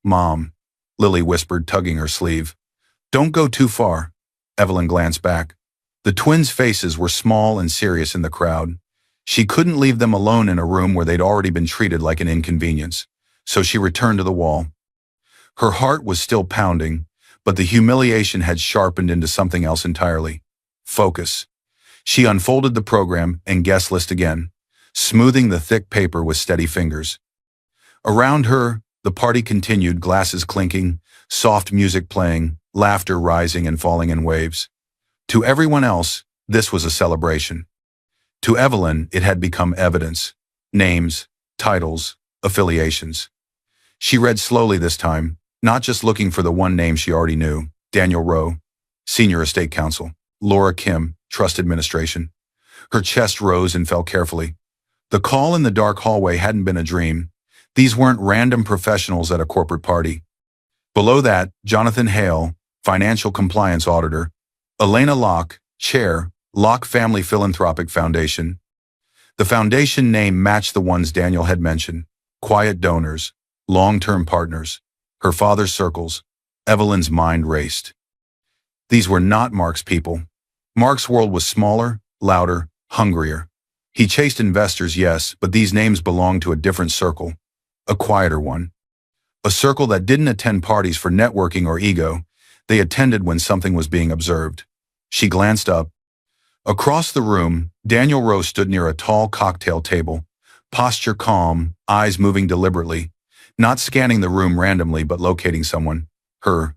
"Mom," Lily whispered, tugging her sleeve. "Don't go too far." Evelyn glanced back. The twins' faces were small and serious in the crowd. She couldn't leave them alone in a room where they'd already been treated like an inconvenience, so she returned to the wall. Her heart was still pounding, but the humiliation had sharpened into something else entirely. Focus. She unfolded the program and guest list again, smoothing the thick paper with steady fingers. Around her, The party continued, glasses clinking, soft music playing, laughter rising and falling in waves. To everyone else, this was a celebration. To Evelyn, it had become evidence. Names, titles, affiliations. She read slowly this time, not just looking for the one name she already knew. Daniel Rowe, Senior Estate Counsel. Laura Kim, Trust Administration. Her chest rose and fell carefully. The call in the dark hallway hadn't been a dream. These weren't random professionals at a corporate party. Below that, Jonathan Hale, Financial Compliance Auditor. Elena Locke, Chair, Locke Family Philanthropic Foundation. The foundation name matched the ones Daniel had mentioned. Quiet donors, long-term partners. Her father's circles. Evelyn's mind raced. These were not Mark's people. Mark's world was smaller, louder, hungrier. He chased investors, yes, but these names belonged to a different circle. A quieter one. A circle that didn't attend parties for networking or ego. They attended when something was being observed. She glanced up. Across the room, Daniel Rowe stood near a tall cocktail table, posture calm, eyes moving deliberately, not scanning the room randomly but locating someone. Her.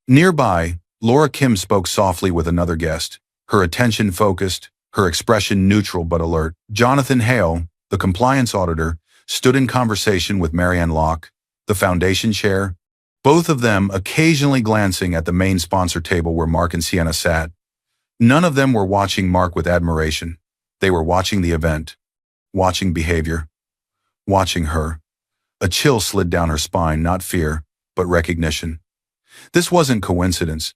Nearby, Laura Kim spoke softly with another guest, her attention focused, her expression neutral but alert. Jonathan Hale, the compliance auditor, stood in conversation with Marianne Locke, the foundation chair, both of them occasionally glancing at the main sponsor table where Mark and Sienna sat. None of them were watching Mark with admiration. They were watching the event, watching behavior, watching her. A chill slid down her spine, not fear, but recognition. This wasn't coincidence.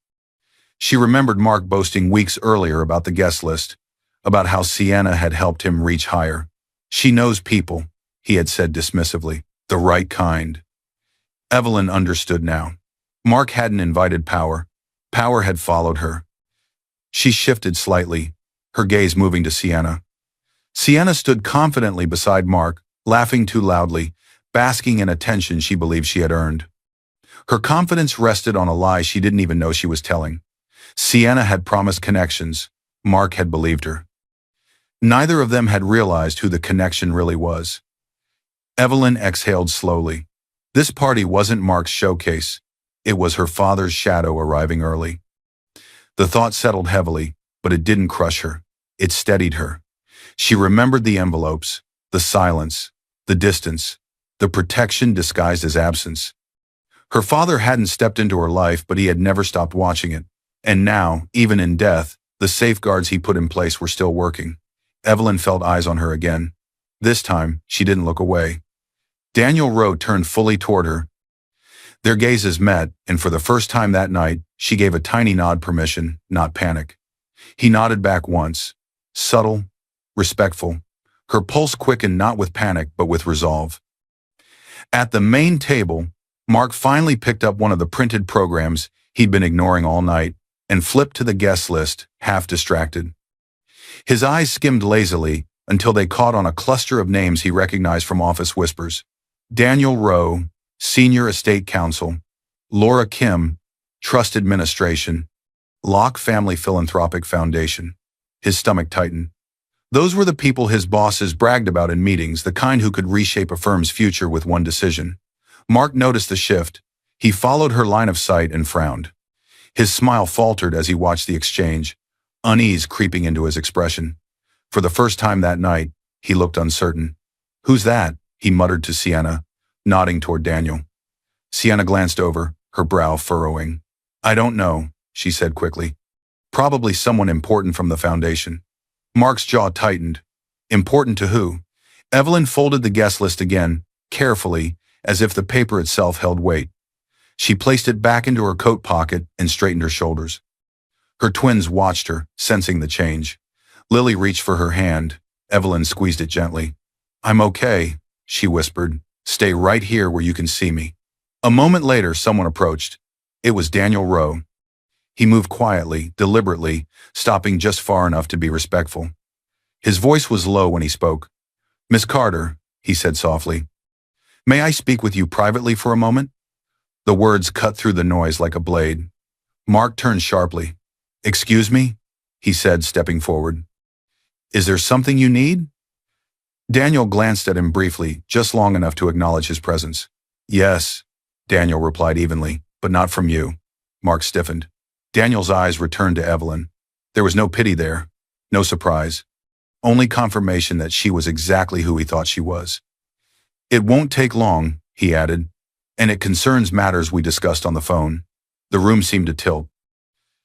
She remembered Mark boasting weeks earlier about the guest list, about how Sienna had helped him reach higher. She knows people, he had said dismissively, the right kind. Evelyn understood now. Mark hadn't invited power. Power had followed her. She shifted slightly, her gaze moving to Sienna. Sienna stood confidently beside Mark, laughing too loudly, basking in attention she believed she had earned. Her confidence rested on a lie she didn't even know she was telling. Sienna had promised connections. Mark had believed her. Neither of them had realized who the connection really was. Evelyn exhaled slowly. This party wasn't Mark's showcase. It was her father's shadow arriving early. The thought settled heavily, but it didn't crush her. It steadied her. She remembered the envelopes, the silence, the distance, the protection disguised as absence. Her father hadn't stepped into her life, but he had never stopped watching it. And now, even in death, the safeguards he put in place were still working. Evelyn felt eyes on her again. This time, she didn't look away. Daniel Rowe turned fully toward her. Their gazes met, and for the first time that night, she gave a tiny nod, permission, not panic. He nodded back once, subtle, respectful. Her pulse quickened not with panic, but with resolve. At the main table, Mark finally picked up one of the printed programs he'd been ignoring all night and flipped to the guest list, half distracted. His eyes skimmed lazily until they caught on a cluster of names he recognized from office whispers. Daniel Rowe, Senior Estate Counsel. Laura Kim, Trust Administration. Locke Family Philanthropic Foundation. His stomach tightened. Those were the people his bosses bragged about in meetings, the kind who could reshape a firm's future with one decision. Mark noticed the shift. He followed her line of sight and frowned. His smile faltered as he watched the exchange, unease creeping into his expression. For the first time that night, he looked uncertain. "Who's that?" he muttered to Sienna, nodding toward Daniel. Sienna glanced over, her brow furrowing. "I don't know," she said quickly. "Probably someone important from the foundation." Mark's jaw tightened. Important to who? Evelyn folded the guest list again, carefully, as if the paper itself held weight. She placed it back into her coat pocket and straightened her shoulders. Her twins watched her, sensing the change. Lily reached for her hand. Evelyn squeezed it gently. "I'm okay," she whispered. "Stay right here where you can see me." A moment later, someone approached. It was Daniel Rowe. He moved quietly, deliberately, stopping just far enough to be respectful. His voice was low when he spoke. "Miss Carter," he said softly, "may I speak with you privately for a moment?" The words cut through the noise like a blade. Mark turned sharply. "Excuse me?" he said, stepping forward. "Is there something you need?" Daniel glanced at him briefly, just long enough to acknowledge his presence. Yes, Daniel replied evenly, but not from you. Mark stiffened. Daniel's eyes returned to Evelyn. There was no pity there, no surprise, only confirmation that she was exactly who he thought she was. It won't take long, he added, and it concerns matters we discussed on the phone. The room seemed to tilt.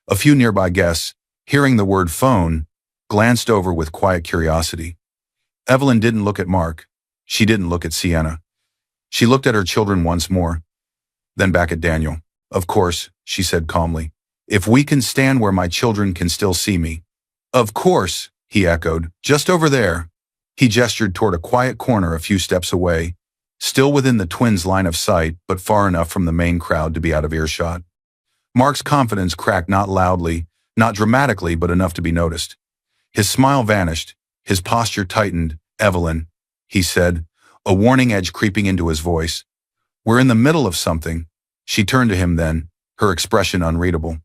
A few nearby guests, hearing the word phone, glanced over with quiet curiosity. Evelyn didn't look at Mark. She didn't look at Sienna. She looked at her children once more, then back at Daniel. Of course, she said calmly. If we can stand where my children can still see me. Of course, he echoed. Just over there. He gestured toward a quiet corner a few steps away, still within the twins' line of sight, but far enough from the main crowd to be out of earshot. Mark's confidence cracked not loudly, not dramatically, but enough to be noticed. His smile vanished. His posture tightened. Evelyn, he said, a warning edge creeping into his voice. We're in the middle of something. She turned to him then, her expression unreadable.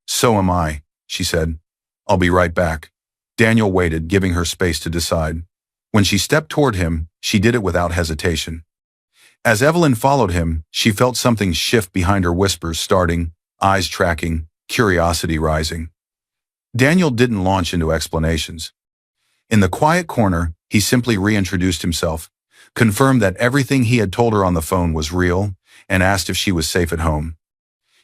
So am I, she said. I'll be right back. Daniel waited, giving her space to decide. When she stepped toward him, she did it without hesitation. As Evelyn followed him, she felt something shift behind her whispers starting, eyes tracking, curiosity rising. Daniel didn't launch into explanations. In the quiet corner, he simply reintroduced himself, confirmed that everything he had told her on the phone was real, and asked if she was safe at home.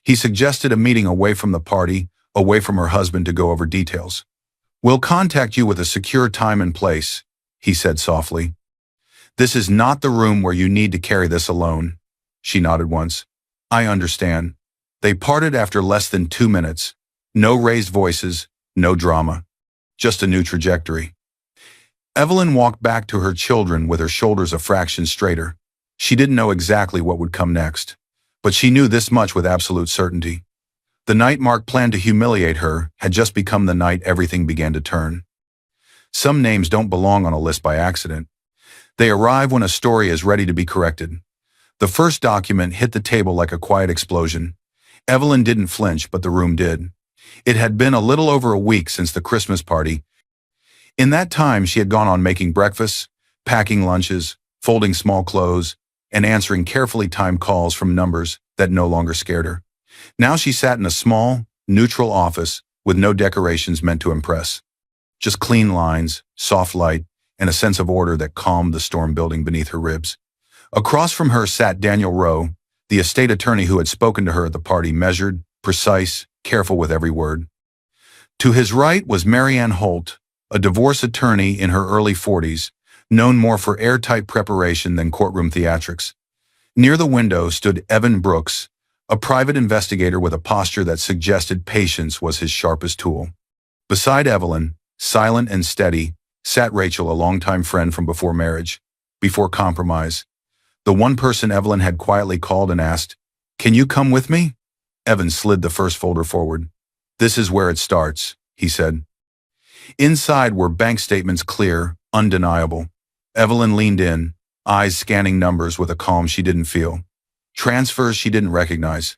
He suggested a meeting away from the party, away from her husband to go over details. We'll contact you with a secure time and place, he said softly. This is not the room where you need to carry this alone. She nodded once. I understand. They parted after less than 2 minutes. No raised voices, no drama. Just a new trajectory. Evelyn walked back to her children with her shoulders a fraction straighter. She didn't know exactly what would come next, but she knew this much with absolute certainty. The night Mark planned to humiliate her had just become the night everything began to turn. Some names don't belong on a list by accident. They arrive when a story is ready to be corrected. The first document hit the table like a quiet explosion. Evelyn didn't flinch, but the room did. It had been a little over a week since the Christmas party. In that time, she had gone on making breakfasts, packing lunches, folding small clothes, and answering carefully timed calls from numbers that no longer scared her. Now she sat in a small, neutral office with no decorations meant to impress. Just clean lines, soft light, and a sense of order that calmed the storm building beneath her ribs. Across from her sat Daniel Rowe, the estate attorney who had spoken to her at the party, measured, precise, careful with every word. To his right was Marianne Holt, a divorce attorney in her early 40s, known more for airtight preparation than courtroom theatrics. Near the window stood Evan Brooks, a private investigator with a posture that suggested patience was his sharpest tool. Beside Evelyn, silent and steady, sat Rachel, a longtime friend from before marriage, before compromise. The one person Evelyn had quietly called and asked, "Can you come with me?" Evan slid the first folder forward. "This is where it starts," he said. Inside were bank statements, clear, undeniable. Evelyn leaned in, eyes scanning numbers with a calm she didn't feel. Transfers she didn't recognize.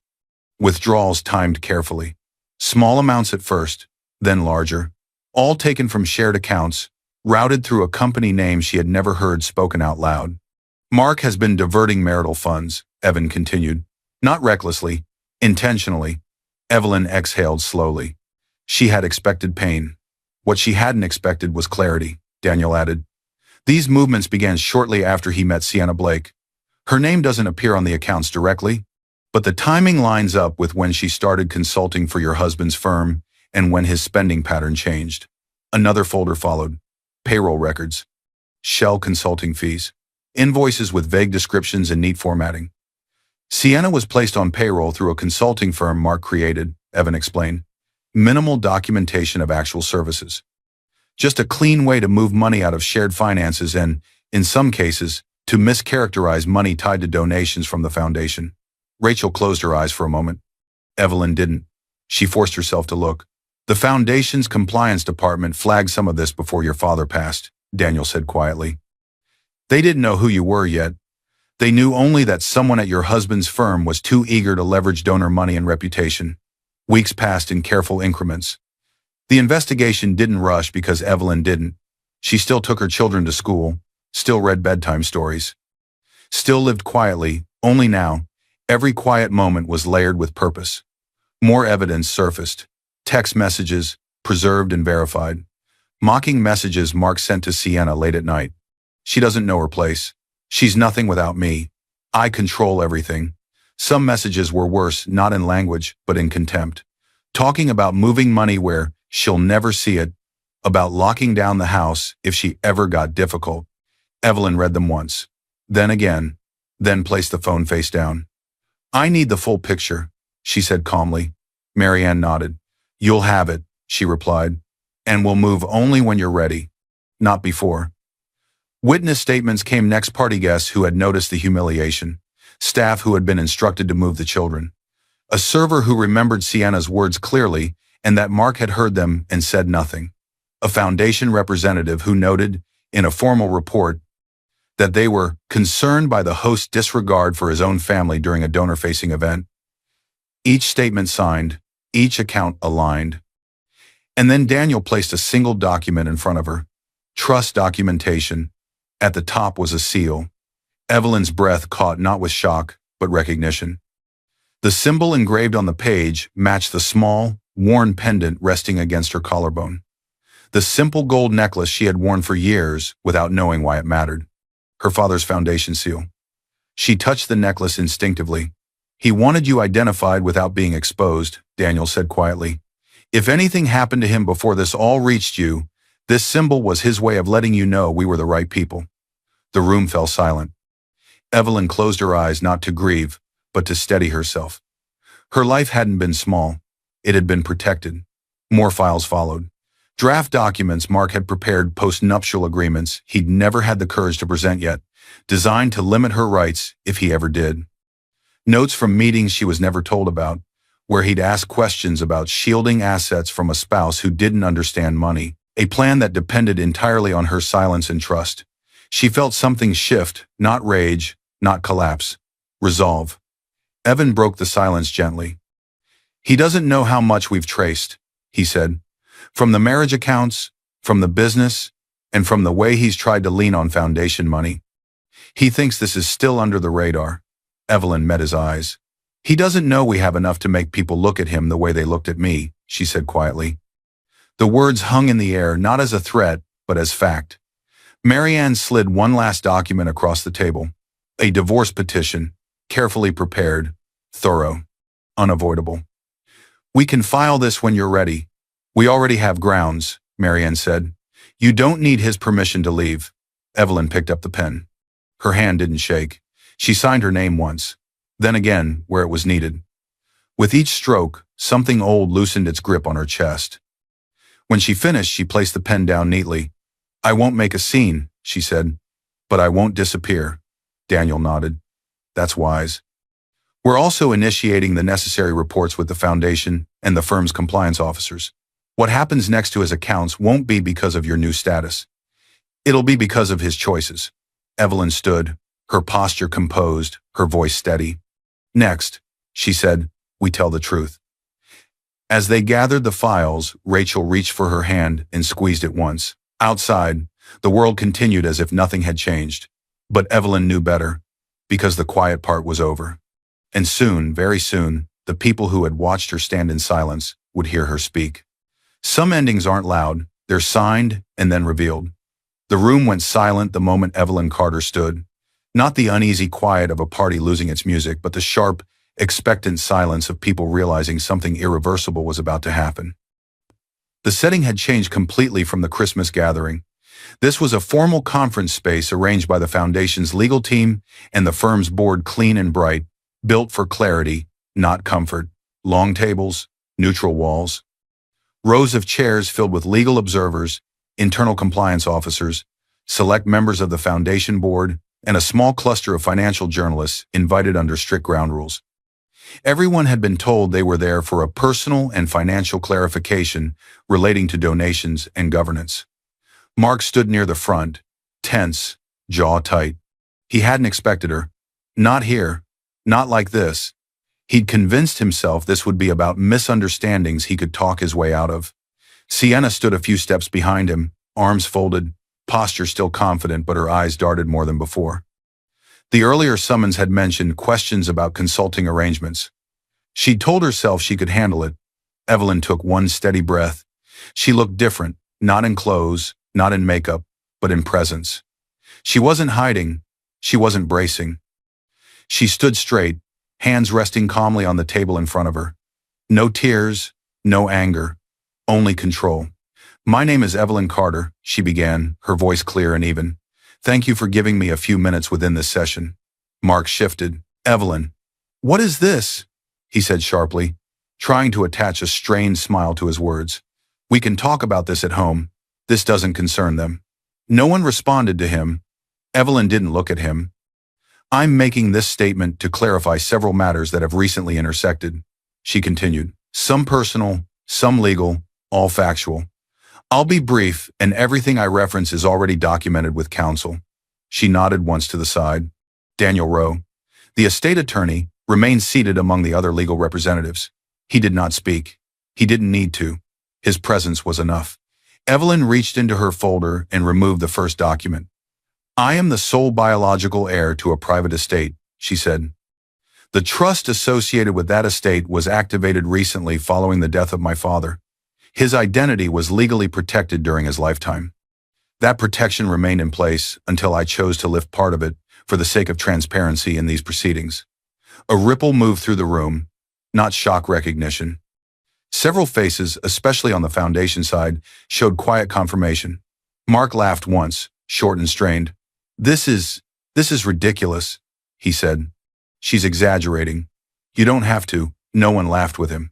Withdrawals timed carefully. Small amounts at first, then larger. All taken from shared accounts, routed through a company name she had never heard spoken out loud. Mark has been diverting marital funds, Evan continued. Not recklessly, intentionally. Evelyn exhaled slowly. She had expected pain. What she hadn't expected was clarity, Daniel added. These movements began shortly after he met Sienna Blake. Her name doesn't appear on the accounts directly, but the timing lines up with when she started consulting for your husband's firm and when his spending pattern changed. Another folder followed. Payroll records. Shell consulting fees. Invoices with vague descriptions and neat formatting. Sienna was placed on payroll through a consulting firm Mark created, Evan explained. Minimal documentation of actual services. Just a clean way to move money out of shared finances and, in some cases, to mischaracterize money tied to donations from the foundation. Rachel closed her eyes for a moment. Evelyn didn't. She forced herself to look. The foundation's compliance department flagged some of this before your father passed, Daniel said quietly. They didn't know who you were yet. They knew only that someone at your husband's firm was too eager to leverage donor money and reputation. Weeks passed in careful increments. The investigation didn't rush because Evelyn didn't. She still took her children to school, still read bedtime stories, still lived quietly, Only now, every quiet moment was layered with purpose. More evidence surfaced. Text messages, preserved and verified. Mocking messages Mark sent to Sienna late at night. She doesn't know her place. She's nothing without me. I control everything. Some messages were worse, not in language, but in contempt. Talking about moving money where she'll never see it, about locking down the house if she ever got difficult. Evelyn read them once, then again, then placed the phone face down. I need the full picture, she said calmly. Marianne nodded. You'll have it, she replied, and we'll move only when you're ready, not before. Witness statements came next. Party guests who had noticed the humiliation, staff who had been instructed to move the children, a server who remembered Sienna's words clearly and that Mark had heard them and said nothing, a foundation representative who noted, in a formal report, that they were concerned by the host's disregard for his own family during a donor-facing event. Each statement signed, each account aligned. And then Daniel placed a single document in front of her. Trust documentation. At the top was a seal. Evelyn's breath caught not with shock, but recognition. The symbol engraved on the page matched the small, worn pendant resting against her collarbone. The simple gold necklace she had worn for years without knowing why it mattered. Her father's foundation seal. She touched the necklace instinctively. He wanted you identified without being exposed, Daniel said quietly. If anything happened to him before this all reached you, this symbol was his way of letting you know we were the right people. The room fell silent. Evelyn closed her eyes not to grieve, but to steady herself. Her life hadn't been small. It had been protected. More files followed. Draft documents Mark had prepared, post-nuptial agreements he'd never had the courage to present yet, designed to limit her rights if he ever did. Notes from meetings she was never told about, where he'd ask questions about shielding assets from a spouse who didn't understand money, a plan that depended entirely on her silence and trust. She felt something shift, not rage, not collapse. Resolve. Evan broke the silence gently. He doesn't know how much we've traced, he said. From the marriage accounts, from the business, and from the way he's tried to lean on foundation money. He thinks this is still under the radar. Evelyn met his eyes. He doesn't know we have enough to make people look at him the way they looked at me, she said quietly. The words hung in the air, not as a threat, but as fact. Marianne slid one last document across the table. A divorce petition, carefully prepared, thorough, unavoidable. We can file this when you're ready. We already have grounds, Marianne said. You don't need his permission to leave. Evelyn picked up the pen. Her hand didn't shake. She signed her name once, then again where it was needed. With each stroke, something old loosened its grip on her chest. When she finished, she placed the pen down neatly. I won't make a scene, she said, but I won't disappear. Daniel nodded. That's wise. We're also initiating the necessary reports with the foundation and the firm's compliance officers. What happens next to his accounts won't be because of your new status. It'll be because of his choices. Evelyn stood, her posture composed, her voice steady. Next, she said, we tell the truth. As they gathered the files, Rachel reached for her hand and squeezed it once. Outside, the world continued as if nothing had changed. But Evelyn knew better, because the quiet part was over. And soon, very soon, the people who had watched her stand in silence would hear her speak. Some endings aren't loud, they're signed and then revealed. The room went silent the moment Evelyn Carter stood. Not the uneasy quiet of a party losing its music, but the sharp, expectant silence of people realizing something irreversible was about to happen. The setting had changed completely from the Christmas gathering. This was a formal conference space arranged by the foundation's legal team and the firm's board, clean and bright, built for clarity, not comfort. Long tables, neutral walls. Rows of chairs filled with legal observers, internal compliance officers, select members of the foundation board, and a small cluster of financial journalists invited under strict ground rules. Everyone had been told they were there for a personal and financial clarification relating to donations and governance. Mark stood near the front, tense, jaw tight. He hadn't expected her. Not here. Not like this. He'd convinced himself this would be about misunderstandings he could talk his way out of. Sienna stood a few steps behind him, arms folded, posture still confident, but her eyes darted more than before. The earlier summons had mentioned questions about consulting arrangements. She'd told herself she could handle it. Evelyn took one steady breath. She looked different, not in clothes, not in makeup, but in presence. She wasn't hiding. She wasn't bracing. She stood straight, hands resting calmly on the table in front of her. No tears, no anger, only control. "My name is Evelyn Carter," she began, her voice clear and even. "Thank you for giving me a few minutes within this session." Mark shifted. "Evelyn, what is this?" he said sharply, trying to attach a strained smile to his words. "We can talk about this at home. This doesn't concern them." No one responded to him. Evelyn didn't look at him. "I'm making this statement to clarify several matters that have recently intersected," she continued. "Some personal, some legal, all factual. I'll be brief, and everything I reference is already documented with counsel." She nodded once to the side. Daniel Rowe, the estate attorney, remained seated among the other legal representatives. He did not speak. He didn't need to. His presence was enough. Evelyn reached into her folder and removed the first document. "I am the sole biological heir to a private estate," she said. "The trust associated with that estate was activated recently following the death of my father. His identity was legally protected during his lifetime. That protection remained in place until I chose to lift part of it for the sake of transparency in these proceedings." A ripple moved through the room, not shock recognition. Several faces, especially on the foundation side, showed quiet confirmation. Mark laughed once, short and strained. This is ridiculous," he said. "She's exaggerating. You don't have to." No one laughed with him.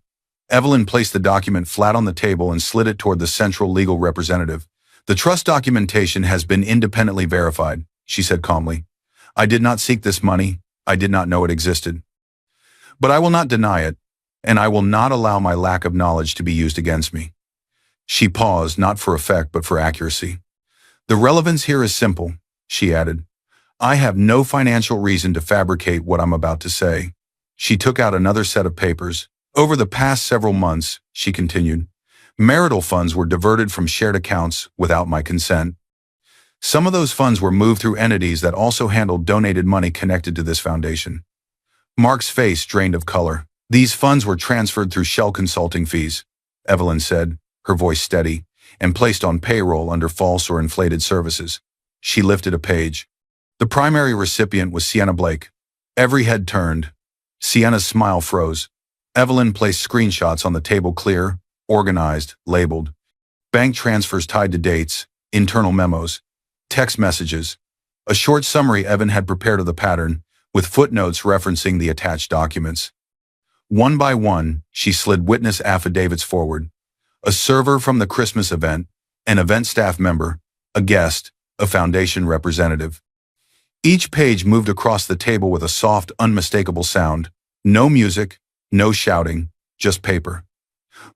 Evelyn placed the document flat on the table and slid it toward the central legal representative. "The trust documentation has been independently verified," she said calmly. "I did not seek this money. I did not know it existed. But I will not deny it, and I will not allow my lack of knowledge to be used against me." She paused, not for effect but for accuracy. "The relevance here is simple," she added. "I have no financial reason to fabricate what I'm about to say." She took out another set of papers. "Over the past several months," she continued, "marital funds were diverted from shared accounts without my consent. Some of those funds were moved through entities that also handled donated money connected to this foundation." Mark's face drained of color. "These funds were transferred through shell consulting fees," Evelyn said, her voice steady, "and placed on payroll under false or inflated services." She lifted a page. "The primary recipient was Sienna Blake." Every head turned. Sienna's smile froze. Evelyn placed screenshots on the table, clear, organized, labeled. Bank transfers tied to dates, internal memos, text messages. A short summary Evan had prepared of the pattern, with footnotes referencing the attached documents. One by one, she slid witness affidavits forward. A server from the Christmas event, an event staff member, a guest, a foundation representative. Each page moved across the table with a soft, unmistakable sound. No music, no shouting, just paper.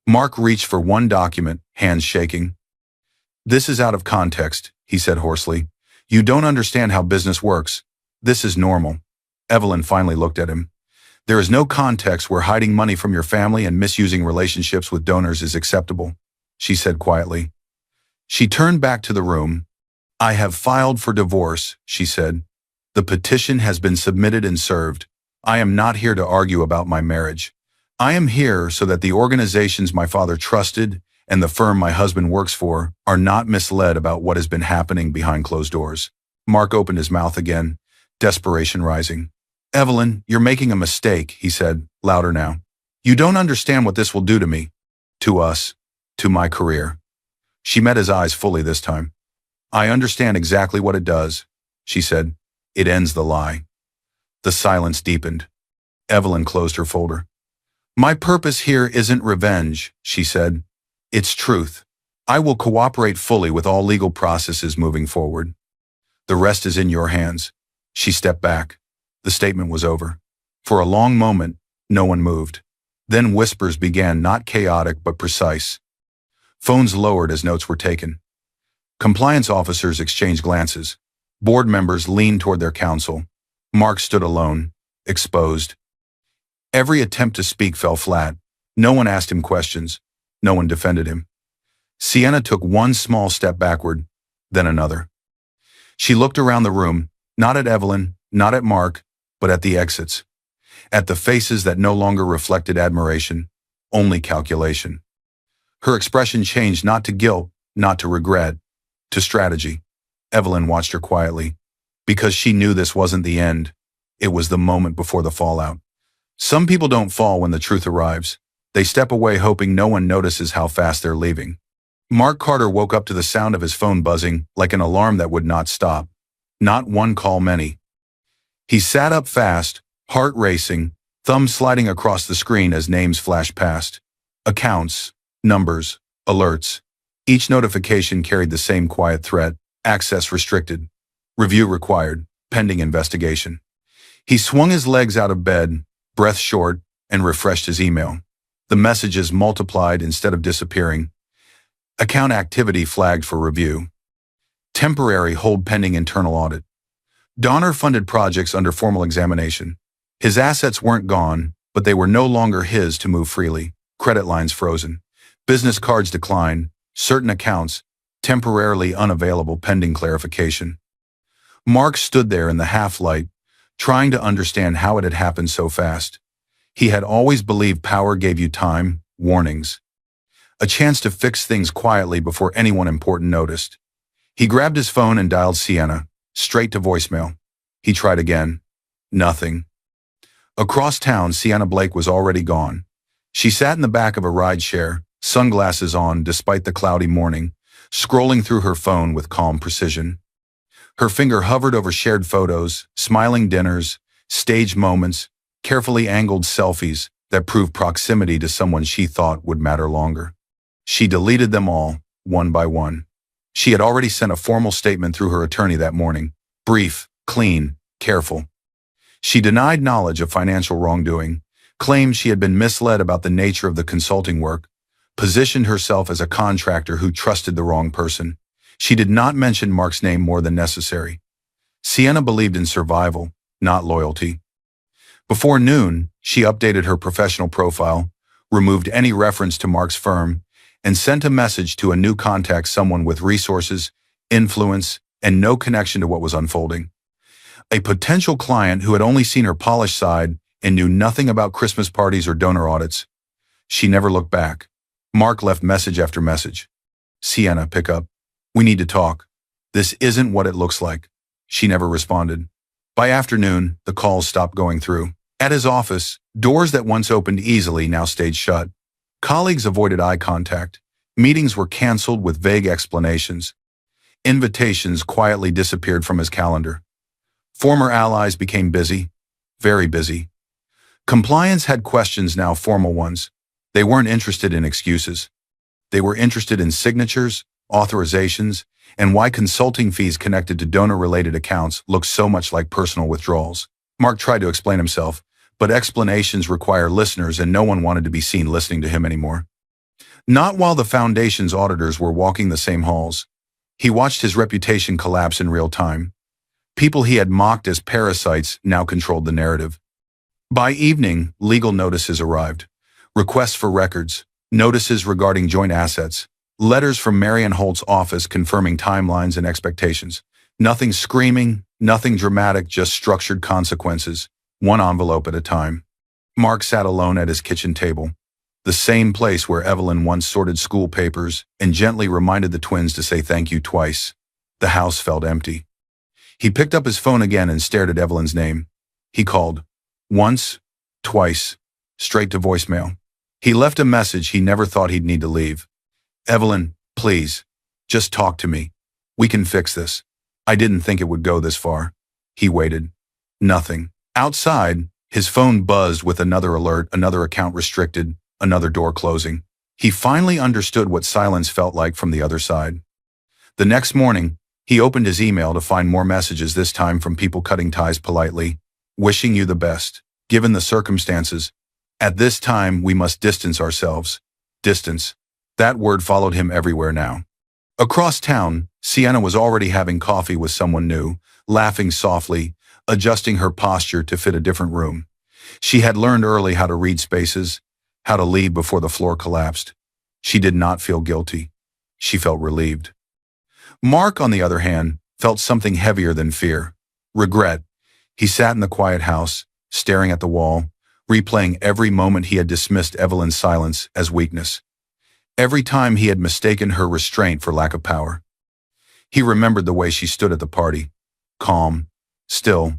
Mark reached for one document, hands shaking. "This is out of context," he said hoarsely. "You don't understand how business works. This is normal." Evelyn finally looked at him. "There is no context where hiding money from your family and misusing relationships with donors is acceptable," she said quietly. She turned back to the room. "I have filed for divorce," she said. "The petition has been submitted and served. I am not here to argue about my marriage. I am here so that the organizations my father trusted and the firm my husband works for are not misled about what has been happening behind closed doors." Mark opened his mouth again, desperation rising. "Evelyn, you're making a mistake," he said, louder now. "You don't understand what this will do to me, to us, to my career." She met his eyes fully this time. "I understand exactly what it does," she said. "It ends the lie." The silence deepened. Evelyn closed her folder. "My purpose here isn't revenge," she said. "It's truth. I will cooperate fully with all legal processes moving forward. The rest is in your hands." She stepped back. The statement was over. For a long moment, no one moved. Then whispers began, not chaotic but precise. Phones lowered as notes were taken. Compliance officers exchanged glances. Board members leaned toward their counsel. Mark stood alone, exposed. Every attempt to speak fell flat. No one asked him questions. No one defended him. Sienna took one small step backward, then another. She looked around the room, not at Evelyn, not at Mark, but at the exits, at the faces that no longer reflected admiration, only calculation. Her expression changed not to guilt, not to regret, to strategy. Evelyn watched her quietly, because she knew this wasn't the end. It was the moment before the fallout. Some people don't fall when the truth arrives. They step away hoping no one notices how fast they're leaving. Mark Carter woke up to the sound of his phone buzzing like an alarm that would not stop. Not one call many. He sat up fast, heart racing, thumb sliding across the screen as names flashed past. Accounts, numbers, alerts. Each notification carried the same quiet threat: access restricted, review required, pending investigation. He swung his legs out of bed, breath short, and refreshed his email. The messages multiplied instead of disappearing. Account activity flagged for review. Temporary hold pending internal audit. Donor-funded projects under formal examination. His assets weren't gone, but they were no longer his to move freely. Credit lines frozen. Business cards declined. Certain accounts temporarily unavailable pending clarification. Mark stood there in the half-light, trying to understand how it had happened so fast. He had always believed power gave you time, warnings, a chance to fix things quietly before anyone important noticed. He grabbed his phone and dialed Sienna, straight to voicemail. He tried again. Nothing. Across town, Sienna Blake was already gone. She sat in the back of a rideshare, sunglasses on despite the cloudy morning, scrolling through her phone with calm precision. Her finger hovered over shared photos, smiling dinners, staged moments, carefully angled selfies that proved proximity to someone she thought would matter longer. She deleted them all, one by one. She had already sent a formal statement through her attorney that morning. Brief, clean, careful. She denied knowledge of financial wrongdoing, claimed she had been misled about the nature of the consulting work, positioned herself as a contractor who trusted the wrong person. She did not mention Mark's name more than necessary. Sienna believed in survival, not loyalty. Before noon, she updated her professional profile, removed any reference to Mark's firm, and sent a message to a new contact, someone with resources, influence, and no connection to what was unfolding. A potential client who had only seen her polished side and knew nothing about Christmas parties or donor audits. She never looked back. Mark left message after message. Sienna, pick up. We need to talk. This isn't what it looks like. She never responded. By afternoon, the calls stopped going through. At his office, doors that once opened easily now stayed shut. Colleagues avoided eye contact. Meetings were canceled with vague explanations. Invitations quietly disappeared from his calendar. Former allies became busy, very busy. Compliance had questions, now formal ones. They weren't interested in excuses. They were interested in signatures, authorizations, and why consulting fees connected to donor-related accounts looked so much like personal withdrawals. Mark tried to explain himself, but explanations require listeners, and no one wanted to be seen listening to him anymore. Not while the Foundation's auditors were walking the same halls. He watched his reputation collapse in real time. People he had mocked as parasites now controlled the narrative. By evening, legal notices arrived. Requests for records, notices regarding joint assets, letters from Marion Holt's office confirming timelines and expectations. Nothing screaming, nothing dramatic, just structured consequences, one envelope at a time. Mark sat alone at his kitchen table, the same place where Evelyn once sorted school papers and gently reminded the twins to say thank you twice. The house felt empty. He picked up his phone again and stared at Evelyn's name. He called. Once, twice, straight to voicemail. He left a message he never thought he'd need to leave. Evelyn, please, just talk to me. We can fix this. I didn't think it would go this far. He waited. Nothing. Outside, his phone buzzed with another alert, another account restricted, another door closing. He finally understood what silence felt like from the other side. The next morning, he opened his email to find more messages, this time from people cutting ties politely. Wishing you the best. Given the circumstances, at this time we must distance ourselves. Distance. That word followed him everywhere now. Across town, Sienna was already having coffee with someone new, laughing softly, adjusting her posture to fit a different room. She had learned early how to read spaces, how to leave before the floor collapsed. She did not feel guilty. She felt relieved. Mark, on the other hand, felt something heavier than fear. Regret. He sat in the quiet house, staring at the wall, replaying every moment he had dismissed Evelyn's silence as weakness. Every time he had mistaken her restraint for lack of power. He remembered the way she stood at the party, calm, still,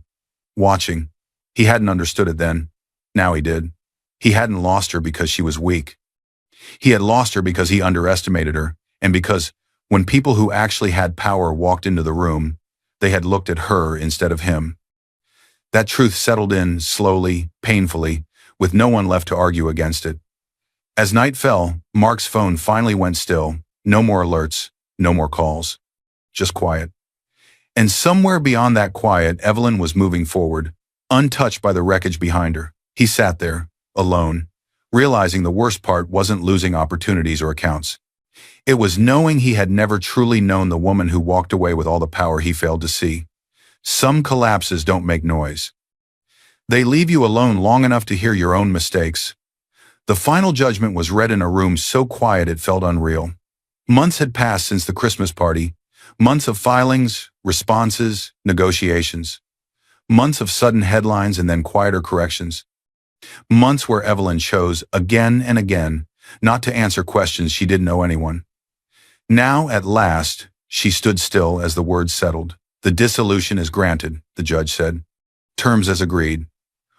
watching. He hadn't understood it then. Now he did. He hadn't lost her because she was weak. He had lost her because he underestimated her, and because, when people who actually had power walked into the room, they had looked at her instead of him. That truth settled in slowly, painfully, with no one left to argue against it. As night fell, Mark's phone finally went still. No more alerts, no more calls. Just quiet. And somewhere beyond that quiet, Evelyn was moving forward, untouched by the wreckage behind her. He sat there, alone, realizing the worst part wasn't losing opportunities or accounts. It was knowing he had never truly known the woman who walked away with all the power he failed to see. Some collapses don't make noise. They leave you alone long enough to hear your own mistakes. The final judgment was read in a room so quiet it felt unreal. Months had passed since the Christmas party. Months of filings, responses, negotiations. Months of sudden headlines and then quieter corrections. Months where Evelyn chose, again and again, not to answer questions she didn't owe anyone. Now, at last, she stood still as the words settled. The dissolution is granted, the judge said. Terms as agreed.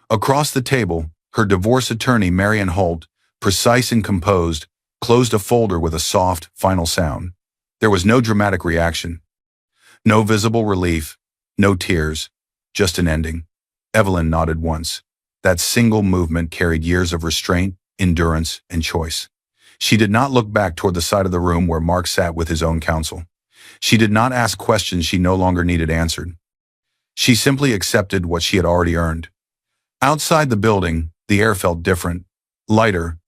Across the table, her divorce attorney, Marion Holt, precise and composed, closed a folder with a soft, final sound. There was no dramatic reaction. No visible relief, no tears, just an ending. Evelyn nodded once. That single movement carried years of restraint, endurance, and choice. She did not look back toward the side of the room where Mark sat with his own counsel. She did not ask questions she no longer needed answered. She simply accepted what she had already earned. Outside the building, the air felt different, lighter.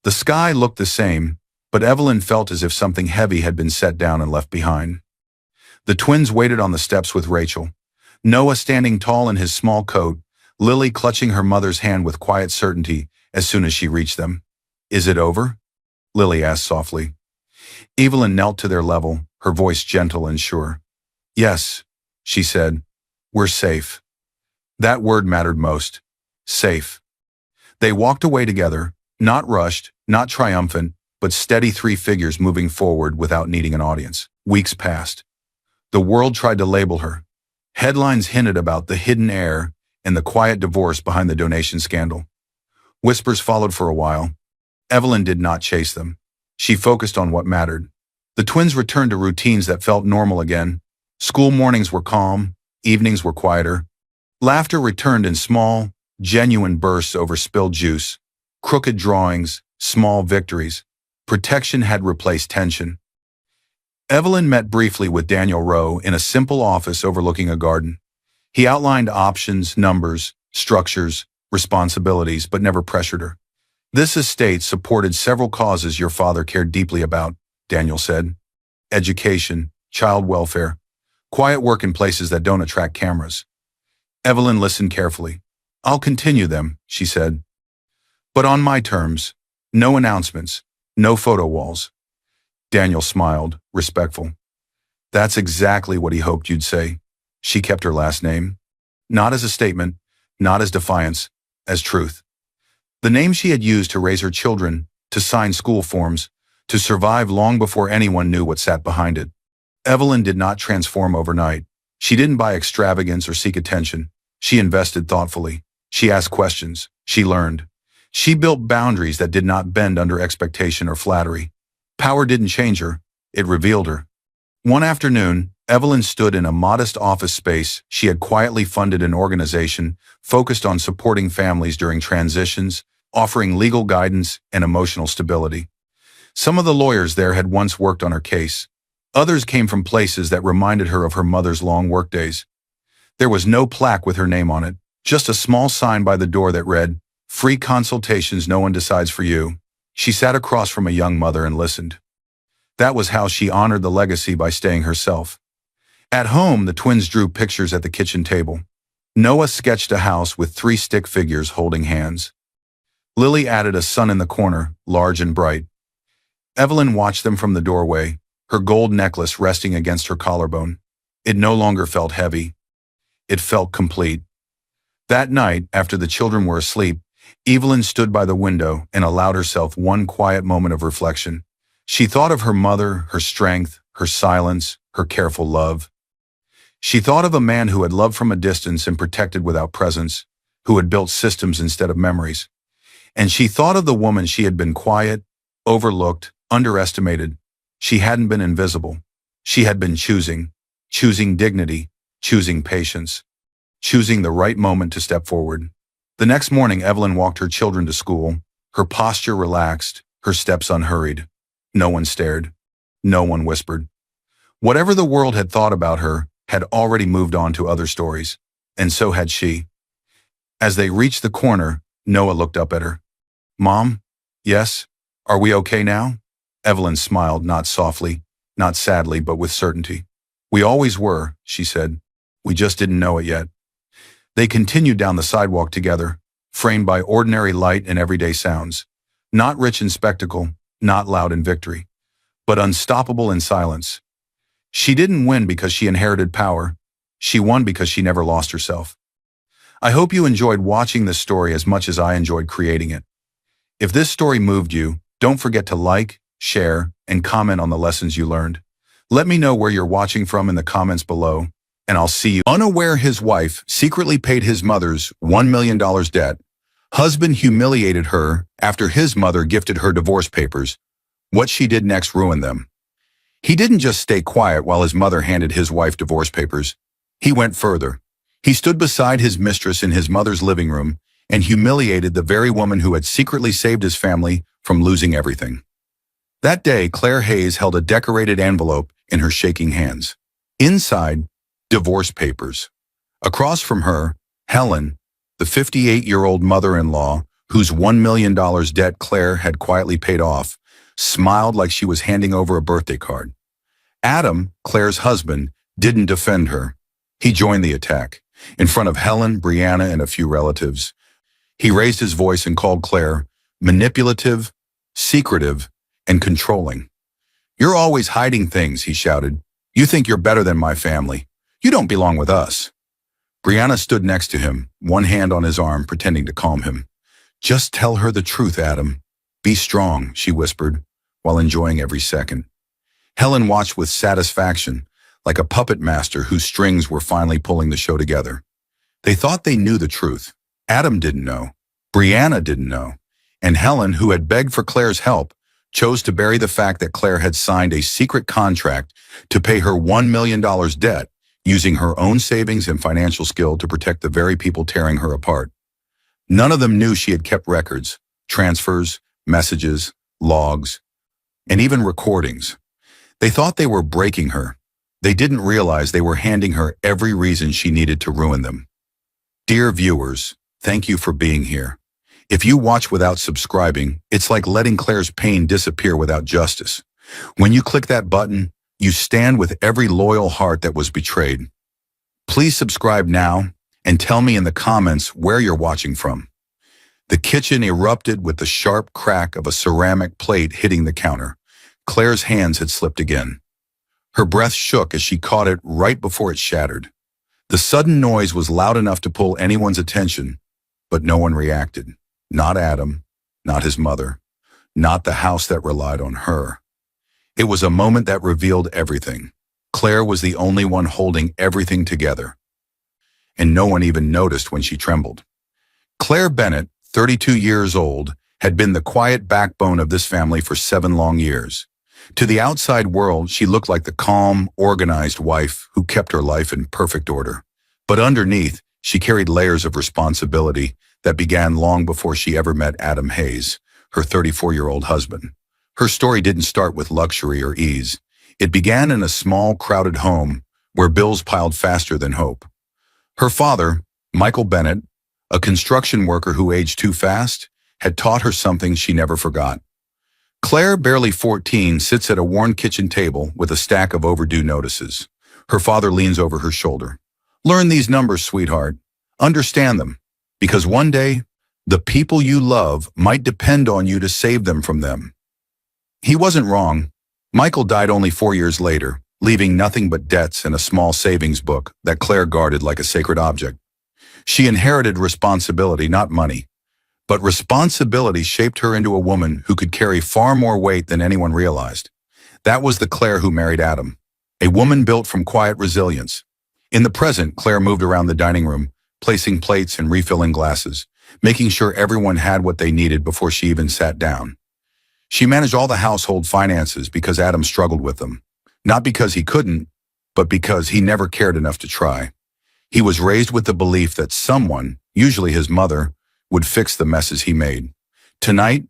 The sky looked the same, but Evelyn felt as if something heavy had been set down and left behind. The twins waited on the steps with Rachel. Noah standing tall in his small coat, Lily clutching her mother's hand with quiet certainty as soon as she reached them. Is it over? Lily asked softly. Evelyn knelt to their level, her voice gentle and sure. Yes, she said. We're safe. That word mattered most. Safe. They walked away together, not rushed, not triumphant, but steady three figures moving forward without needing an audience. Weeks passed. The world tried to label her. Headlines hinted about the hidden heir and the quiet divorce behind the donation scandal. Whispers followed for a while. Evelyn did not chase them. She focused on what mattered. The twins returned to routines that felt normal again. School mornings were calm, evenings were quieter. Laughter returned in small, genuine bursts over spilled juice. Crooked drawings, small victories. Protection had replaced tension. Evelyn met briefly with Daniel Rowe in a simple office overlooking a garden. He outlined options, numbers, structures, responsibilities, but never pressured her. This estate supported several causes your father cared deeply about, Daniel said. Education, child welfare, quiet work in places that don't attract cameras. Evelyn listened carefully. I'll continue them, she said. But on my terms, no announcements, no photo walls. Daniel smiled, respectful. That's exactly what he hoped you'd say. She kept her last name. Not as a statement, not as defiance, as truth. The name she had used to raise her children, to sign school forms, to survive long before anyone knew what sat behind it. Evelyn did not transform overnight. She didn't buy extravagance or seek attention. She invested thoughtfully. She asked questions. She learned. She built boundaries that did not bend under expectation or flattery. Power didn't change her. It revealed her. One afternoon, Evelyn stood in a modest office space. She had quietly funded an organization focused on supporting families during transitions, offering legal guidance and emotional stability. Some of the lawyers there had once worked on her case. Others came from places that reminded her of her mother's long workdays. There was no plaque with her name on it, just a small sign by the door that read, "Free consultations, no one decides for you." She sat across from a young mother and listened. That was how she honored the legacy, by staying herself. At home, the twins drew pictures at the kitchen table. Noah sketched a house with 3 stick figures holding hands. Lily added a sun in the corner, large and bright. Evelyn watched them from the doorway, her gold necklace resting against her collarbone. It no longer felt heavy. It felt complete. That night, after the children were asleep, Evelyn stood by the window and allowed herself one quiet moment of reflection. She thought of her mother, her strength, her silence, her careful love. She thought of a man who had loved from a distance and protected without presence, who had built systems instead of memories. And she thought of the woman she had been quiet, overlooked, underestimated. She hadn't been invisible. She had been choosing dignity, choosing patience, choosing the right moment to step forward. The next morning, Evelyn walked her children to school, her posture relaxed, her steps unhurried. No one stared. No one whispered. Whatever the world had thought about her had already moved on to other stories, and so had she. As they reached the corner, Noah looked up at her. "Mom? Yes? Are we okay now?" Evelyn smiled, not softly, not sadly, but with certainty. "We always were," she said. "We just didn't know it yet." They continued down the sidewalk together, framed by ordinary light and everyday sounds. Not rich in spectacle, not loud in victory, but unstoppable in silence. She didn't win because she inherited power. She won because she never lost herself. I hope you enjoyed watching this story as much as I enjoyed creating it. If this story moved you, don't forget to like, share, and comment on the lessons you learned. Let me know where you're watching from in the comments below, and I'll see you. Unaware his wife secretly paid his mother's $1 million debt. Husband humiliated her after his mother gifted her divorce papers. What she did next ruined them. He didn't just stay quiet while his mother handed his wife divorce papers. He went further. He stood beside his mistress in his mother's living room and humiliated the very woman who had secretly saved his family from losing everything. That day, Claire Hayes held a decorated envelope in her shaking hands. Inside, divorce papers. Across from her, Helen, the 58-year-old mother-in-law, whose $1 million debt Claire had quietly paid off, smiled like she was handing over a birthday card. Adam, Claire's husband, didn't defend her. He joined the attack. In front of Helen, Brianna, and a few relatives. He raised his voice and called Claire manipulative, secretive, and controlling. "You're always hiding things," he shouted. "You think you're better than my family. You don't belong with us." Brianna stood next to him, one hand on his arm, pretending to calm him. "Just tell her the truth, Adam. Be strong," she whispered, while enjoying every second. Helen watched with satisfaction, like a puppet master whose strings were finally pulling the show together. They thought they knew the truth. Adam didn't know. Brianna didn't know. And Helen, who had begged for Claire's help, chose to bury the fact that Claire had signed a secret contract to pay her $1 million debt, using her own savings and financial skill to protect the very people tearing her apart. None of them knew she had kept records, transfers, messages, logs, and even recordings. They thought they were breaking her. They didn't realize they were handing her every reason she needed to ruin them. Dear viewers, thank you for being here. If you watch without subscribing, it's like letting Claire's pain disappear without justice. When you click that button, you stand with every loyal heart that was betrayed. Please subscribe now and tell me in the comments where you're watching from. The kitchen erupted with the sharp crack of a ceramic plate hitting the counter. Claire's hands had slipped again. Her breath shook as she caught it right before it shattered. The sudden noise was loud enough to pull anyone's attention, but no one reacted. Not Adam, not his mother, not the house that relied on her. It was a moment that revealed everything. Claire was the only one holding everything together. And no one even noticed when she trembled. Claire Bennett, 32 years old, had been the quiet backbone of this family for 7 long years. To the outside world, she looked like the calm, organized wife who kept her life in perfect order. But underneath, she carried layers of responsibility that began long before she ever met Adam Hayes, her 34-year-old husband. Her story didn't start with luxury or ease. It began in a small, crowded home where bills piled faster than hope. Her father, Michael Bennett, a construction worker who aged too fast, had taught her something she never forgot. Claire, barely 14, sits at a worn kitchen table with a stack of overdue notices. Her father leans over her shoulder. "Learn these numbers, sweetheart. Understand them. Because one day, the people you love might depend on you to save them from them." He wasn't wrong. Michael died only 4 years later, leaving nothing but debts and a small savings book that Claire guarded like a sacred object. She inherited responsibility, not money. But responsibility shaped her into a woman who could carry far more weight than anyone realized. That was the Claire who married Adam. A woman built from quiet resilience. In the present, Claire moved around the dining room, placing plates and refilling glasses, making sure everyone had what they needed before she even sat down. She managed all the household finances because Adam struggled with them. Not because he couldn't, but because he never cared enough to try. He was raised with the belief that someone, usually his mother, would fix the messes he made. Tonight,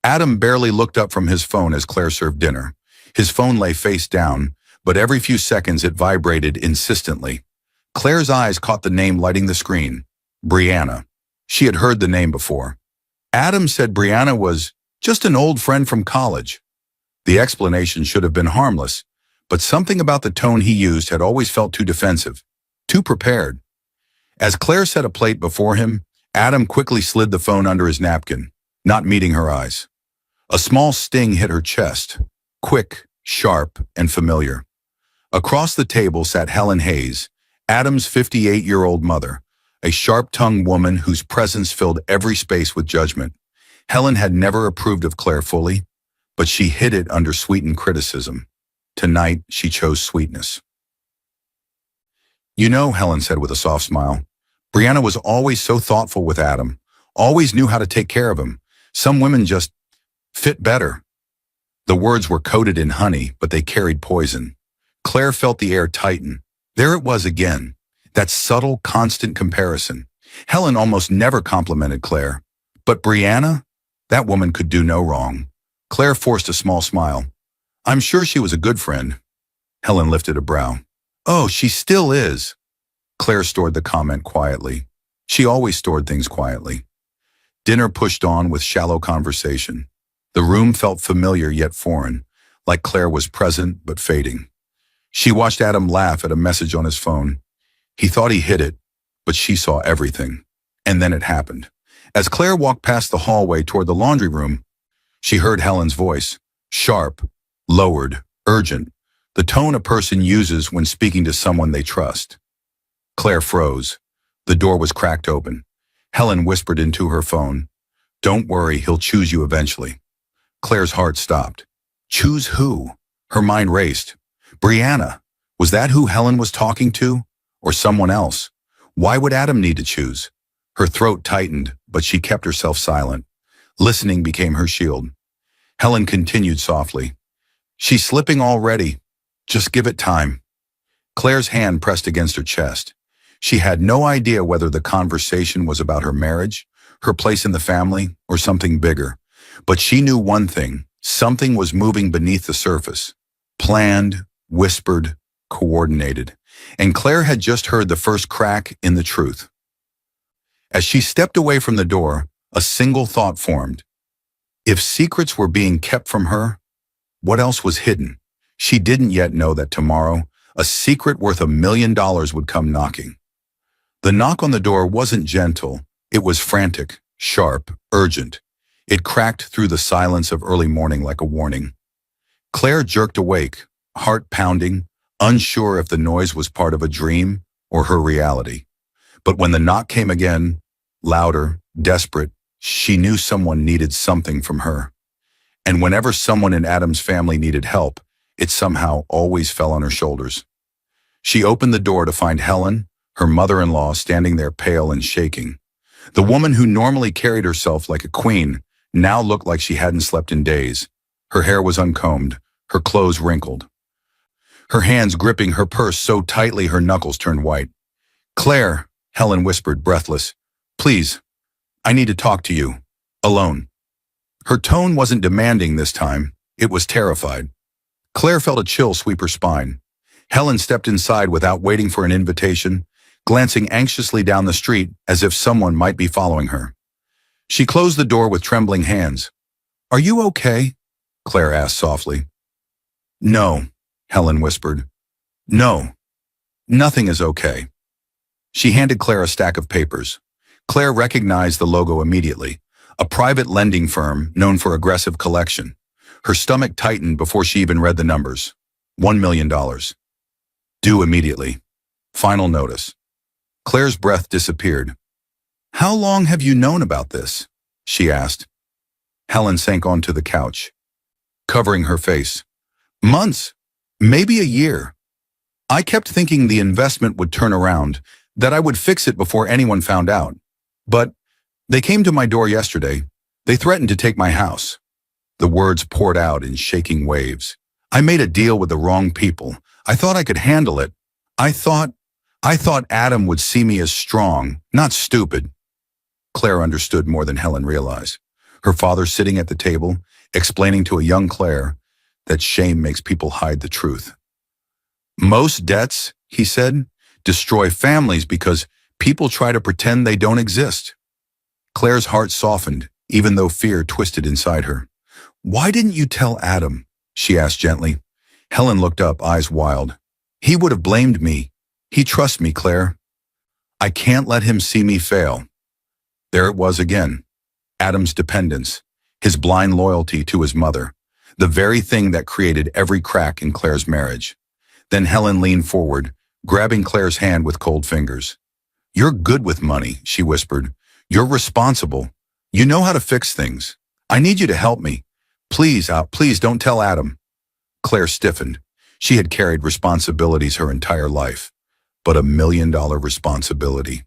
Adam barely looked up from his phone as Claire served dinner. His phone lay face down, but every few seconds it vibrated insistently. Claire's eyes caught the name lighting the screen, Brianna. She had heard the name before. Adam said Brianna was just an old friend from college. The explanation should have been harmless, but something about the tone he used had always felt too defensive, too prepared. As Claire set a plate before him, Adam quickly slid the phone under his napkin, not meeting her eyes. A small sting hit her chest, quick, sharp, and familiar. Across the table sat Helen Hayes, Adam's 58-year-old mother, a sharp-tongued woman whose presence filled every space with judgment. Helen had never approved of Claire fully, but she hid it under sweetened criticism. Tonight, she chose sweetness. "You know," Helen said with a soft smile, "Brianna was always so thoughtful with Adam, always knew how to take care of him. Some women just fit better." The words were coated in honey, but they carried poison. Claire felt the air tighten. There it was again, that subtle, constant comparison. Helen almost never complimented Claire. But Brianna? That woman could do no wrong. Claire forced a small smile. "I'm sure she was a good friend." Helen lifted a brow. "Oh, she still is." Claire stored the comment quietly. She always stored things quietly. Dinner pushed on with shallow conversation. The room felt familiar yet foreign, like Claire was present but fading. She watched Adam laugh at a message on his phone. He thought he hid it, but she saw everything. And then it happened. As Claire walked past the hallway toward the laundry room, she heard Helen's voice, sharp, lowered, urgent, the tone a person uses when speaking to someone they trust. Claire froze. The door was cracked open. Helen whispered into her phone, "Don't worry, he'll choose you eventually." Claire's heart stopped. Choose who? Her mind raced. Brianna. Was that who Helen was talking to? Or someone else? Why would Adam need to choose? Her throat tightened, but she kept herself silent. Listening became her shield. Helen continued softly. "She's slipping already. Just give it time." Claire's hand pressed against her chest. She had no idea whether the conversation was about her marriage, her place in the family, or something bigger. But she knew one thing. Something was moving beneath the surface. Planned, whispered, coordinated. And Claire had just heard the first crack in the truth. As she stepped away from the door, a single thought formed. If secrets were being kept from her, what else was hidden? She didn't yet know that tomorrow, a secret worth $1 million would come knocking. The knock on the door wasn't gentle. It was frantic, sharp, urgent. It cracked through the silence of early morning like a warning. Claire jerked awake, heart pounding, unsure if the noise was part of a dream or her reality. But when the knock came again, louder, desperate, she knew someone needed something from her. And whenever someone in Adam's family needed help, it somehow always fell on her shoulders. She opened the door to find Helen, her mother-in-law, standing there pale and shaking. The woman who normally carried herself like a queen now looked like she hadn't slept in days. Her hair was uncombed, her clothes wrinkled. Her hands gripping her purse so tightly her knuckles turned white. "Claire," Helen whispered, breathless, "please, I need to talk to you. Alone." Her tone wasn't demanding this time. It was terrified. Claire felt a chill sweep her spine. Helen stepped inside without waiting for an invitation, glancing anxiously down the street as if someone might be following her. She closed the door with trembling hands. "Are you okay?" Claire asked softly. "No," Helen whispered. "No, nothing is okay." She handed Claire a stack of papers. Claire recognized the logo immediately, a private lending firm known for aggressive collection. Her stomach tightened before she even read the numbers. $1 million. Due immediately. Final notice. Claire's breath disappeared. How long have you known about this? She asked. Helen sank onto the couch, covering her face. Months, maybe a year. I kept thinking the investment would turn around, that I would fix it before anyone found out. But they came to my door yesterday. They threatened to take my house. The words poured out in shaking waves. I made a deal with the wrong people. I thought I could handle it. I thought Adam would see me as strong, not stupid. Claire understood more than Helen realized. Her father sitting at the table, explaining to a young Claire that shame makes people hide the truth. Most debts, he said, destroy families because people try to pretend they don't exist. Claire's heart softened, even though fear twisted inside her. Why didn't you tell Adam? She asked gently. Helen looked up, eyes wild. He would have blamed me. He trusts me, Claire. I can't let him see me fail. There it was again. Adam's dependence, his blind loyalty to his mother, the very thing that created every crack in Claire's marriage. Then Helen leaned forward, grabbing Claire's hand with cold fingers. You're good with money, she whispered. You're responsible. You know how to fix things. I need you to help me. Please don't tell Adam. Claire stiffened. She had carried responsibilities her entire life, but $1 million responsibility.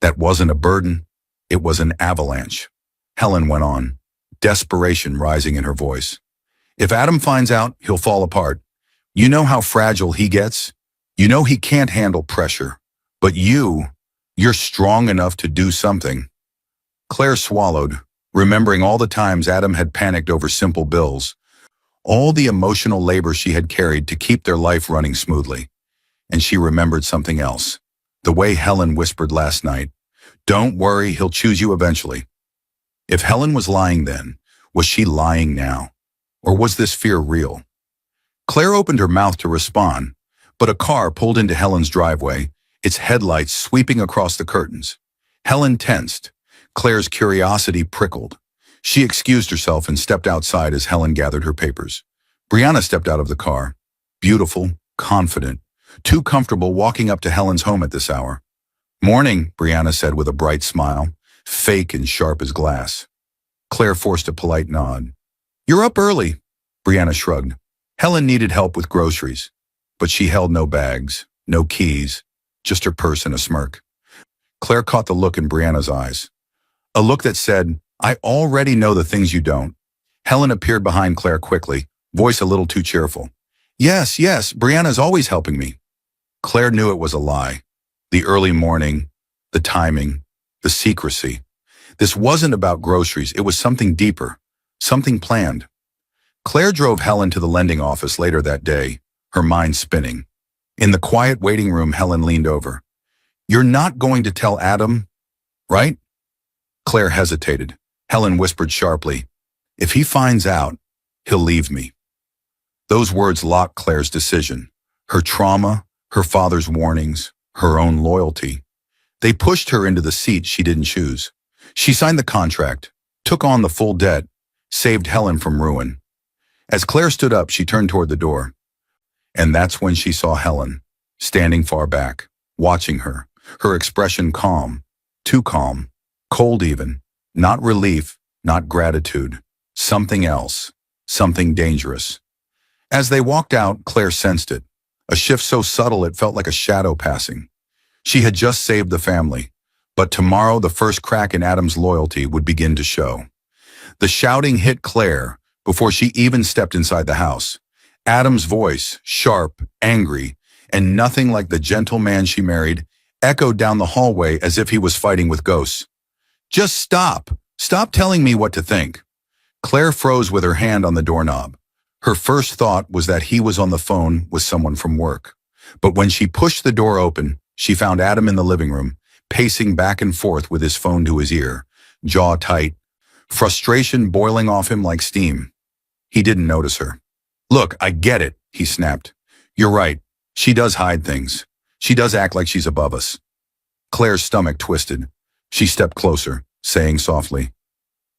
That wasn't a burden. It was an avalanche. Helen went on, desperation rising in her voice. If Adam finds out, he'll fall apart. You know how fragile he gets? You know he can't handle pressure. But you're strong enough to do something. Claire swallowed, remembering all the times Adam had panicked over simple bills, all the emotional labor she had carried to keep their life running smoothly. And she remembered something else, the way Helen whispered last night. Don't worry, he'll choose you eventually. If Helen was lying then, was she lying now? Or was this fear real? Claire opened her mouth to respond, but a car pulled into Helen's driveway, its headlights sweeping across the curtains. Helen tensed. Claire's curiosity prickled. She excused herself and stepped outside as Helen gathered her papers. Brianna stepped out of the car, beautiful, confident, too comfortable walking up to Helen's home at this hour. Morning, Brianna said with a bright smile, fake and sharp as glass. Claire forced a polite nod. You're up early, Brianna shrugged. Helen needed help with groceries, but she held no bags, no keys, just her purse and a smirk. Claire caught the look in Brianna's eyes. A look that said, I already know the things you don't. Helen appeared behind Claire quickly, voice a little too cheerful. Yes, Brianna's always helping me. Claire knew it was a lie. The early morning, the timing, the secrecy. This wasn't about groceries, it was something deeper, something planned. Claire drove Helen to the lending office later that day, her mind spinning. In the quiet waiting room, Helen leaned over. You're not going to tell Adam, right? Claire hesitated. Helen whispered sharply, if he finds out, he'll leave me. Those words locked Claire's decision. Her trauma, her father's warnings, her own loyalty. They pushed her into the seat she didn't choose. She signed the contract, took on the full debt, saved Helen from ruin. As Claire stood up, she turned toward the door. And that's when she saw Helen, standing far back, watching her, her expression calm, too calm, cold even, not relief, not gratitude, something else, something dangerous. As they walked out, Claire sensed it, a shift so subtle it felt like a shadow passing. She had just saved the family, but tomorrow the first crack in Adam's loyalty would begin to show. The shouting hit Claire before she even stepped inside the house. Adam's voice, sharp, angry, and nothing like the gentle man she married, echoed down the hallway as if he was fighting with ghosts. Just stop. Stop telling me what to think. Claire froze with her hand on the doorknob. Her first thought was that he was on the phone with someone from work. But when she pushed the door open, she found Adam in the living room, pacing back and forth with his phone to his ear, jaw tight, frustration boiling off him like steam. He didn't notice her. Look, I get it, he snapped. You're right. She does hide things. She does act like she's above us. Claire's stomach twisted. She stepped closer, saying softly,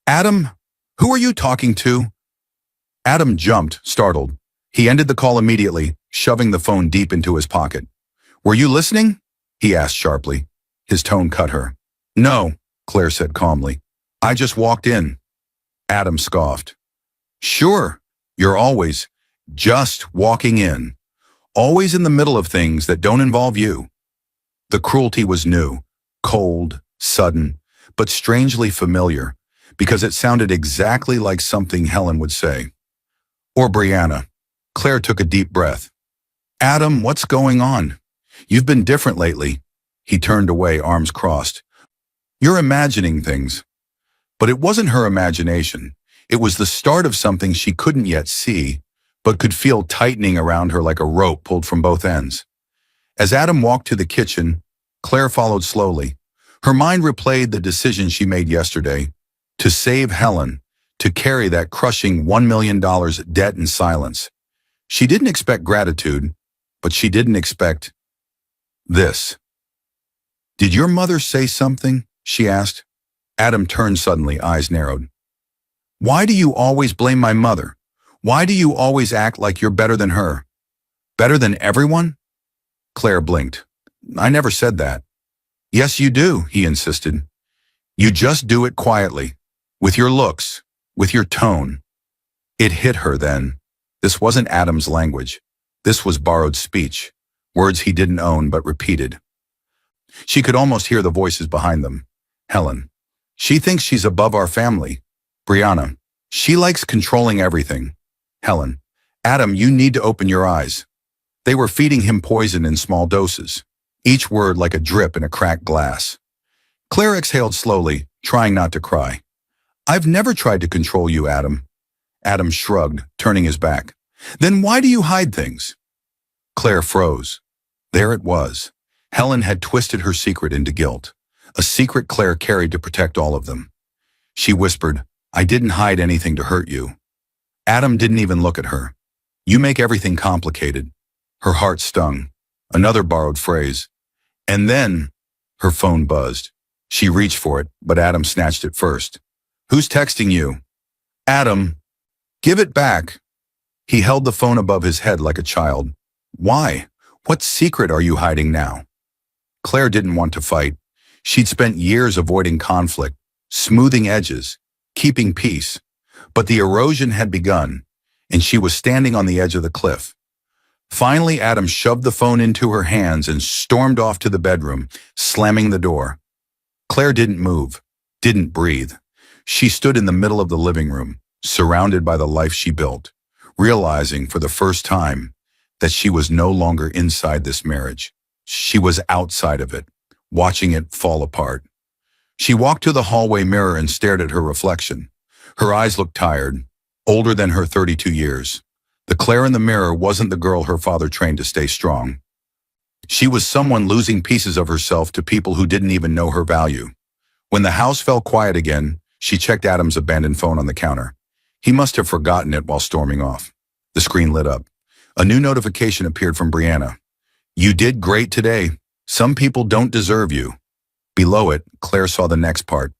Adam, who are you talking to? Adam jumped, startled. He ended the call immediately, shoving the phone deep into his pocket. Were you listening? He asked sharply. His tone cut her. No, Claire said calmly. I just walked in. Adam scoffed. Sure, you're always just walking in, always in the middle of things that don't involve you. The cruelty was new, cold, sudden, but strangely familiar, because it sounded exactly like something Helen would say. Or Brianna. Claire took a deep breath. Adam, what's going on? You've been different lately. He turned away, arms crossed. You're imagining things. But it wasn't her imagination. It was the start of something she couldn't yet see, but could feel tightening around her like a rope pulled from both ends. As Adam walked to the kitchen, Claire followed slowly. Her mind replayed the decision she made yesterday, to save Helen, to carry that crushing $1 million debt in silence. She didn't expect gratitude, but she didn't expect this. Did your mother say something? She asked. Adam turned suddenly, eyes narrowed. Why do you always blame my mother? Why do you always act like you're better than her? Better than everyone? Claire blinked. I never said that. Yes, you do, he insisted. You just do it quietly, with your looks, with your tone. It hit her then. This wasn't Adam's language. This was borrowed speech, words he didn't own but repeated. She could almost hear the voices behind them. Helen. She thinks she's above our family. Brianna. She likes controlling everything. Helen. Adam, you need to open your eyes. They were feeding him poison in small doses, each word like a drip in a cracked glass. Claire exhaled slowly, trying not to cry. I've never tried to control you, Adam. Adam shrugged, turning his back. Then why do you hide things? Claire froze. There it was. Helen had twisted her secret into guilt, a secret Claire carried to protect all of them. She whispered, I didn't hide anything to hurt you. Adam didn't even look at her. You make everything complicated. Her heart stung. Another borrowed phrase. And then her phone buzzed. She reached for it, but Adam snatched it first. Who's texting you? Adam. Give it back. He held the phone above his head like a child. Why? What secret are you hiding now? Claire didn't want to fight. She'd spent years avoiding conflict, smoothing edges, keeping peace. But the erosion had begun, and she was standing on the edge of the cliff. Finally, Adam shoved the phone into her hands and stormed off to the bedroom, slamming the door. Claire didn't move, didn't breathe. She stood in the middle of the living room, surrounded by the life she built, realizing for the first time that she was no longer inside this marriage. She was outside of it, watching it fall apart. She walked to the hallway mirror and stared at her reflection. Her eyes looked tired, older than her 32 years. The Claire in the mirror wasn't the girl her father trained to stay strong. She was someone losing pieces of herself to people who didn't even know her value. When the house fell quiet again, she checked Adam's abandoned phone on the counter. He must have forgotten it while storming off. The screen lit up. A new notification appeared from Brianna. You did great today. Some people don't deserve you. Below it, Claire saw the next part.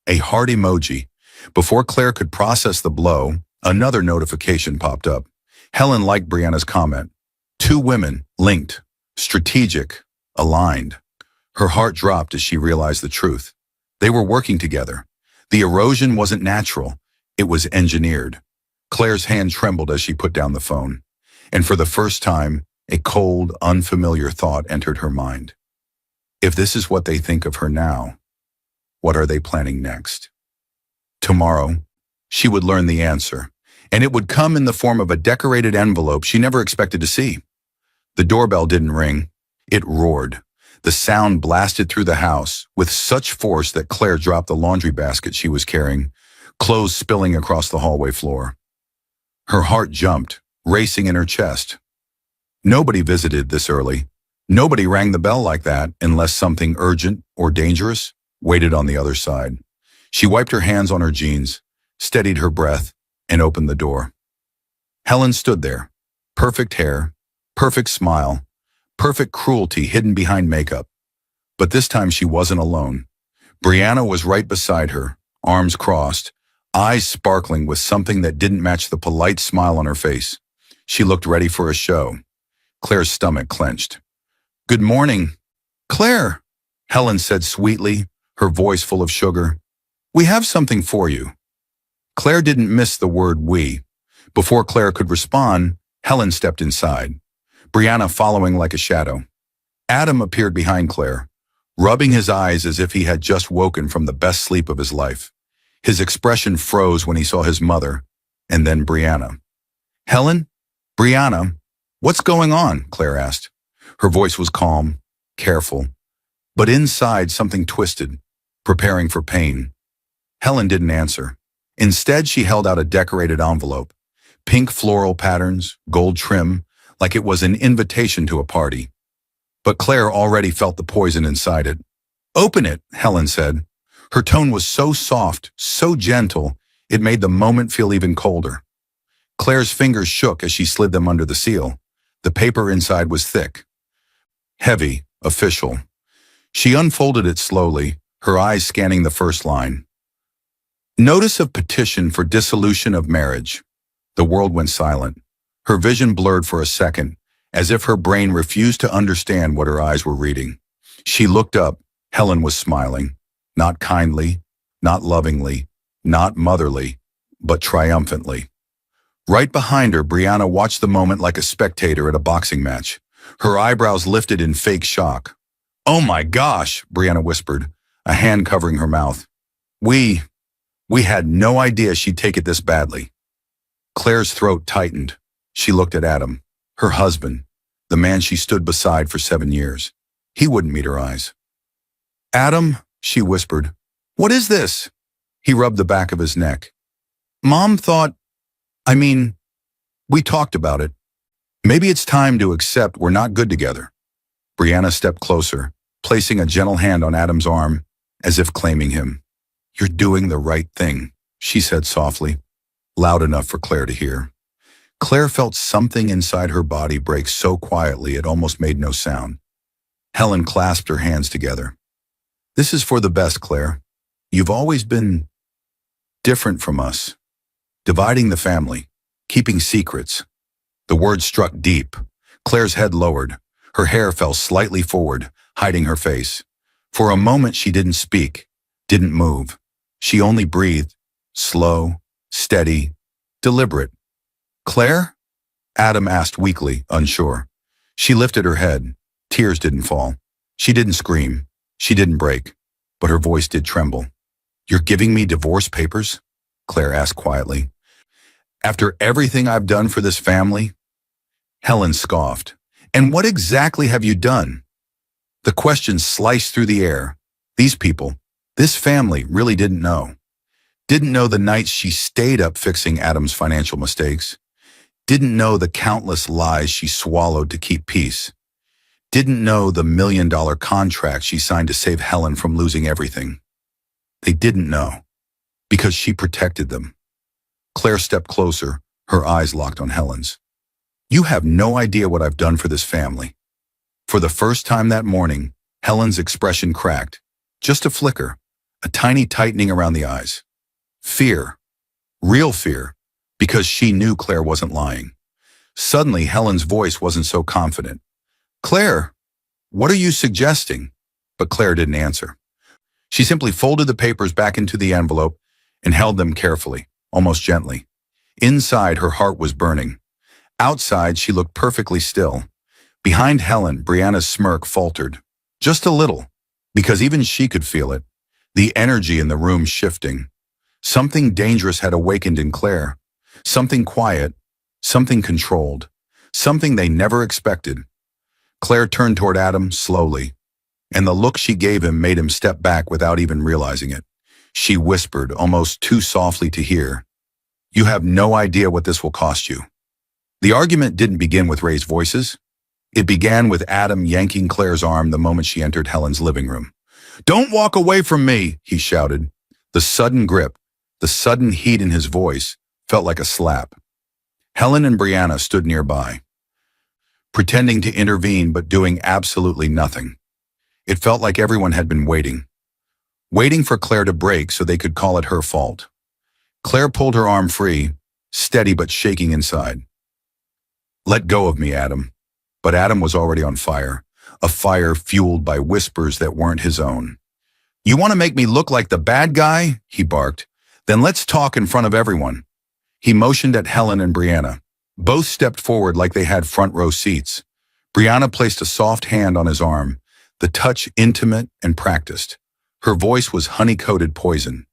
A heart emoji. Before Claire could process the blow, another notification popped up. Helen liked Brianna's comment. Two women, linked, strategic, aligned. Her heart dropped as she realized the truth. They were working together. The erosion wasn't natural. It was engineered. Claire's hand trembled as she put down the phone. And for the first time, a cold, unfamiliar thought entered her mind. If this is what they think of her now, what are they planning next? Tomorrow, she would learn the answer, and it would come in the form of a decorated envelope she never expected to see. The doorbell didn't ring. It roared. The sound blasted through the house with such force that Claire dropped the laundry basket she was carrying, clothes spilling across the hallway floor. Her heart jumped, racing in her chest. Nobody visited this early. Nobody rang the bell like that unless something urgent or dangerous waited on the other side. She wiped her hands on her jeans, steadied her breath, and opened the door. Helen stood there. Perfect hair, perfect smile, perfect cruelty hidden behind makeup. But this time she wasn't alone. Brianna was right beside her, arms crossed, eyes sparkling with something that didn't match the polite smile on her face. She looked ready for a show. Claire's stomach clenched. Good morning. Claire, Helen said sweetly, her voice full of sugar. "We have something for you." Claire didn't miss the word "we." Before Claire could respond, Helen stepped inside, Brianna following like a shadow. Adam appeared behind Claire, rubbing his eyes as if he had just woken from the best sleep of his life. His expression froze when he saw his mother, and then Brianna. "Helen? Brianna? What's going on?" Claire asked. Her voice was calm, careful, but inside something twisted, preparing for pain. Helen didn't answer. Instead, she held out a decorated envelope, pink floral patterns, gold trim, like it was an invitation to a party. But Claire already felt the poison inside it. "Open it," Helen said. Her tone was so soft, so gentle, it made the moment feel even colder. Claire's fingers shook as she slid them under the seal. The paper inside was thick, heavy, official. She unfolded it slowly, her eyes scanning the first line. "Notice of petition for dissolution of marriage." The world went silent. Her vision blurred for a second, as if her brain refused to understand what her eyes were reading. She looked up. Helen was smiling. Not kindly, not lovingly, not motherly, but triumphantly. Right behind her, Brianna watched the moment like a spectator at a boxing match. Her eyebrows lifted in fake shock. "Oh my gosh," Brianna whispered, a hand covering her mouth. We had no idea she'd take it this badly." Claire's throat tightened. She looked at Adam, her husband, the man she stood beside for 7 years. He wouldn't meet her eyes. "Adam," she whispered, "what is this?" He rubbed the back of his neck. "Mom thought, we talked about it. Maybe it's time to accept we're not good together." Brianna stepped closer, placing a gentle hand on Adam's arm, as if claiming him. "You're doing the right thing," she said softly, loud enough for Claire to hear. Claire felt something inside her body break so quietly it almost made no sound. Helen clasped her hands together. "This is for the best, Claire. You've always been different from us. Dividing the family, keeping secrets." The words struck deep. Claire's head lowered. Her hair fell slightly forward, hiding her face. For a moment she didn't speak, didn't move. She only breathed, slow, steady, deliberate. "Claire?" Adam asked weakly, unsure. She lifted her head. Tears didn't fall. She didn't scream. She didn't break. But her voice did tremble. "You're giving me divorce papers?" Claire asked quietly. "After everything I've done for this family?" Helen scoffed. "And what exactly have you done?" The question sliced through the air. These people, this family, really didn't know. Didn't know the nights she stayed up fixing Adam's financial mistakes. Didn't know the countless lies she swallowed to keep peace. Didn't know the $1 million contract she signed to save Helen from losing everything. They didn't know, because she protected them. Claire stepped closer, her eyes locked on Helen's. "You have no idea what I've done for this family." For the first time that morning, Helen's expression cracked. Just a flicker, a tiny tightening around the eyes. Fear. Real fear, because she knew Claire wasn't lying. Suddenly, Helen's voice wasn't so confident. "Claire, what are you suggesting?" But Claire didn't answer. She simply folded the papers back into the envelope and held them carefully, almost gently. Inside, her heart was burning. Outside, she looked perfectly still. Behind Helen, Brianna's smirk faltered. Just a little, because even she could feel it. The energy in the room shifting. Something dangerous had awakened in Claire. Something quiet, something controlled, something they never expected. Claire turned toward Adam slowly, and the look she gave him made him step back without even realizing it. She whispered, almost too softly to hear, "You have no idea what this will cost you." The argument didn't begin with raised voices. It began with Adam yanking Claire's arm the moment she entered Helen's living room. "Don't walk away from me," he shouted. The sudden grip, the sudden heat in his voice, felt like a slap. Helen and Brianna stood nearby, pretending to intervene but doing absolutely nothing. It felt like everyone had been waiting for Claire to break so they could call it her fault. Claire pulled her arm free, steady but shaking inside. "Let go of me, Adam." But Adam was already on fire, a fire fueled by whispers that weren't his own. You want to make me look like the bad guy? He barked. Then let's talk in front of everyone. He motioned at Helen and Brianna. Both stepped forward like they had front row seats. Brianna placed a soft hand on his arm, the touch intimate and practiced. Her voice was honey-coated poison.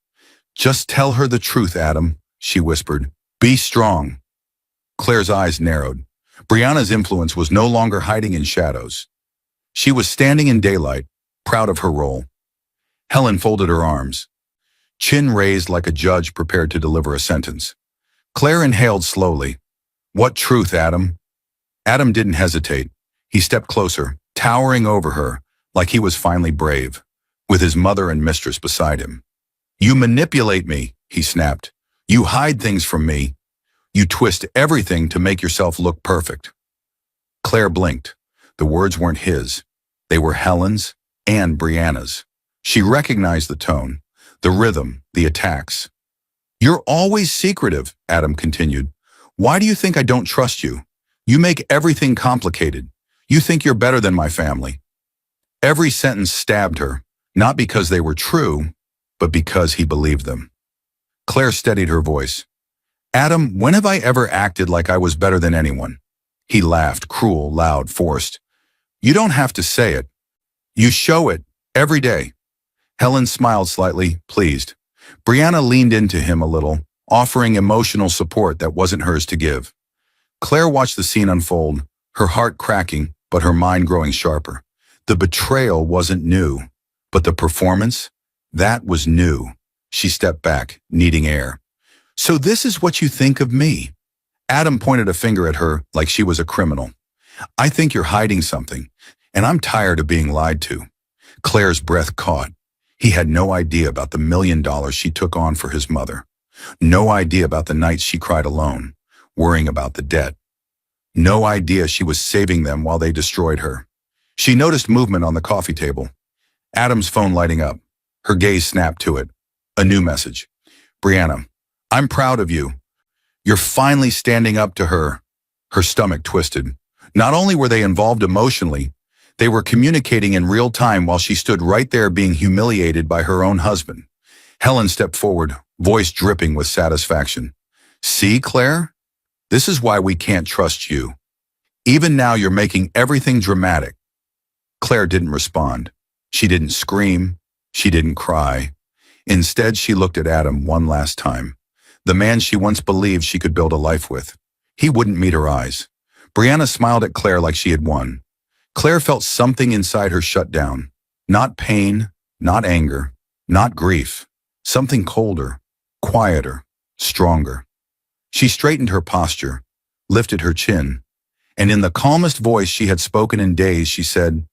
Just tell her the truth, Adam, she whispered. Be strong. Claire's eyes narrowed. Brianna's influence was no longer hiding in shadows. She was standing in daylight, proud of her role. Helen folded her arms, chin raised like a judge prepared to deliver a sentence. Claire inhaled slowly. What truth, Adam? Adam didn't hesitate. He stepped closer, towering over her, like he was finally brave, with his mother and mistress beside him. You manipulate me, he snapped. You hide things from me. You twist everything to make yourself look perfect. Claire blinked. The words weren't his. They were Helen's and Brianna's. She recognized the tone, the rhythm, the attacks. You're always secretive, Adam continued. Why do you think I don't trust you? You make everything complicated. You think you're better than my family. Every sentence stabbed her, not because they were true, but because he believed them. Claire steadied her voice. Adam, when have I ever acted like I was better than anyone? He laughed, cruel, loud, forced. You don't have to say it. You show it, every day. Helen smiled slightly, pleased. Brianna leaned into him a little, offering emotional support that wasn't hers to give. Claire watched the scene unfold, her heart cracking, but her mind growing sharper. The betrayal wasn't new, but the performance, that was new. She stepped back, needing air. So this is what you think of me? Adam pointed a finger at her like she was a criminal. I think you're hiding something, and I'm tired of being lied to. Claire's breath caught. He had no idea about the $1 million she took on for his mother. No idea about the nights she cried alone, worrying about the debt. No idea she was saving them while they destroyed her. She noticed movement on the coffee table. Adam's phone lighting up. Her gaze snapped to it. A new message. Brianna, I'm proud of you. You're finally standing up to her. Her stomach twisted. Not only were they involved emotionally, they were communicating in real time while she stood right there being humiliated by her own husband. Helen stepped forward, voice dripping with satisfaction. See, Claire? This is why we can't trust you. Even now you're making everything dramatic. Claire didn't respond. She didn't scream. She didn't cry. Instead, she looked at Adam one last time. The man she once believed she could build a life with. He wouldn't meet her eyes. Brianna smiled at Claire like she had won. Claire felt something inside her shut down. Not pain, not anger, not grief. Something colder, quieter, stronger. She straightened her posture, lifted her chin, and in the calmest voice she had spoken in days, she said,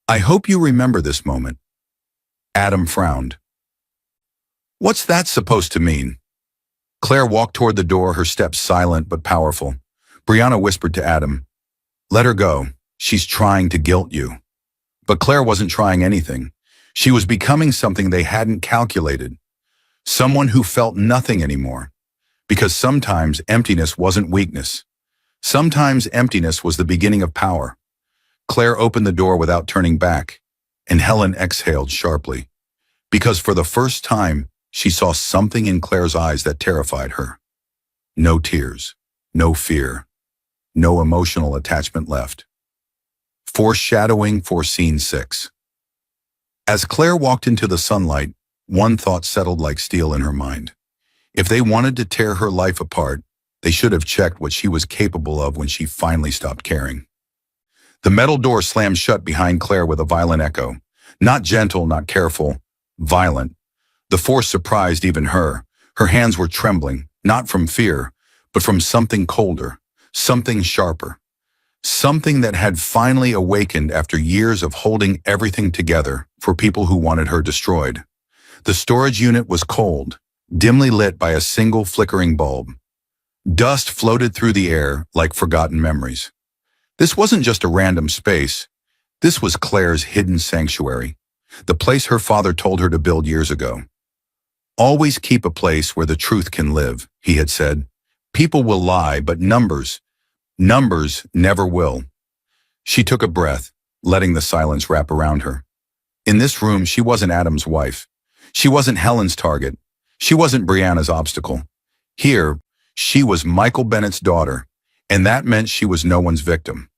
I hope you remember this moment. Adam frowned. What's that supposed to mean? Claire walked toward the door, her steps silent but powerful. Brianna whispered to Adam, let her go. She's trying to guilt you. But Claire wasn't trying anything. She was becoming something they hadn't calculated. Someone who felt nothing anymore. Because sometimes emptiness wasn't weakness. Sometimes emptiness was the beginning of power. Claire opened the door without turning back, and Helen exhaled sharply. Because for the first time, she saw something in Claire's eyes that terrified her. No tears, no fear, no emotional attachment left. Foreshadowing for Scene 6. As Claire walked into the sunlight, one thought settled like steel in her mind. If they wanted to tear her life apart, they should have checked what she was capable of when she finally stopped caring. The metal door slammed shut behind Claire with a violent echo. Not gentle, not careful, violent. The force surprised even her. Her hands were trembling, not from fear, but from something colder, something sharper. Something that had finally awakened after years of holding everything together for people who wanted her destroyed. The storage unit was cold, dimly lit by a single flickering bulb. Dust floated through the air like forgotten memories. This wasn't just a random space. This was Claire's hidden sanctuary, the place her father told her to build years ago. Always keep a place where the truth can live, he had said. People will lie, but numbers never will. She took a breath, letting the silence wrap around her. In this room, she wasn't Adam's wife. She wasn't Helen's target. She wasn't Brianna's obstacle. Here, she was Michael Bennett's daughter, and that meant she was no one's victim.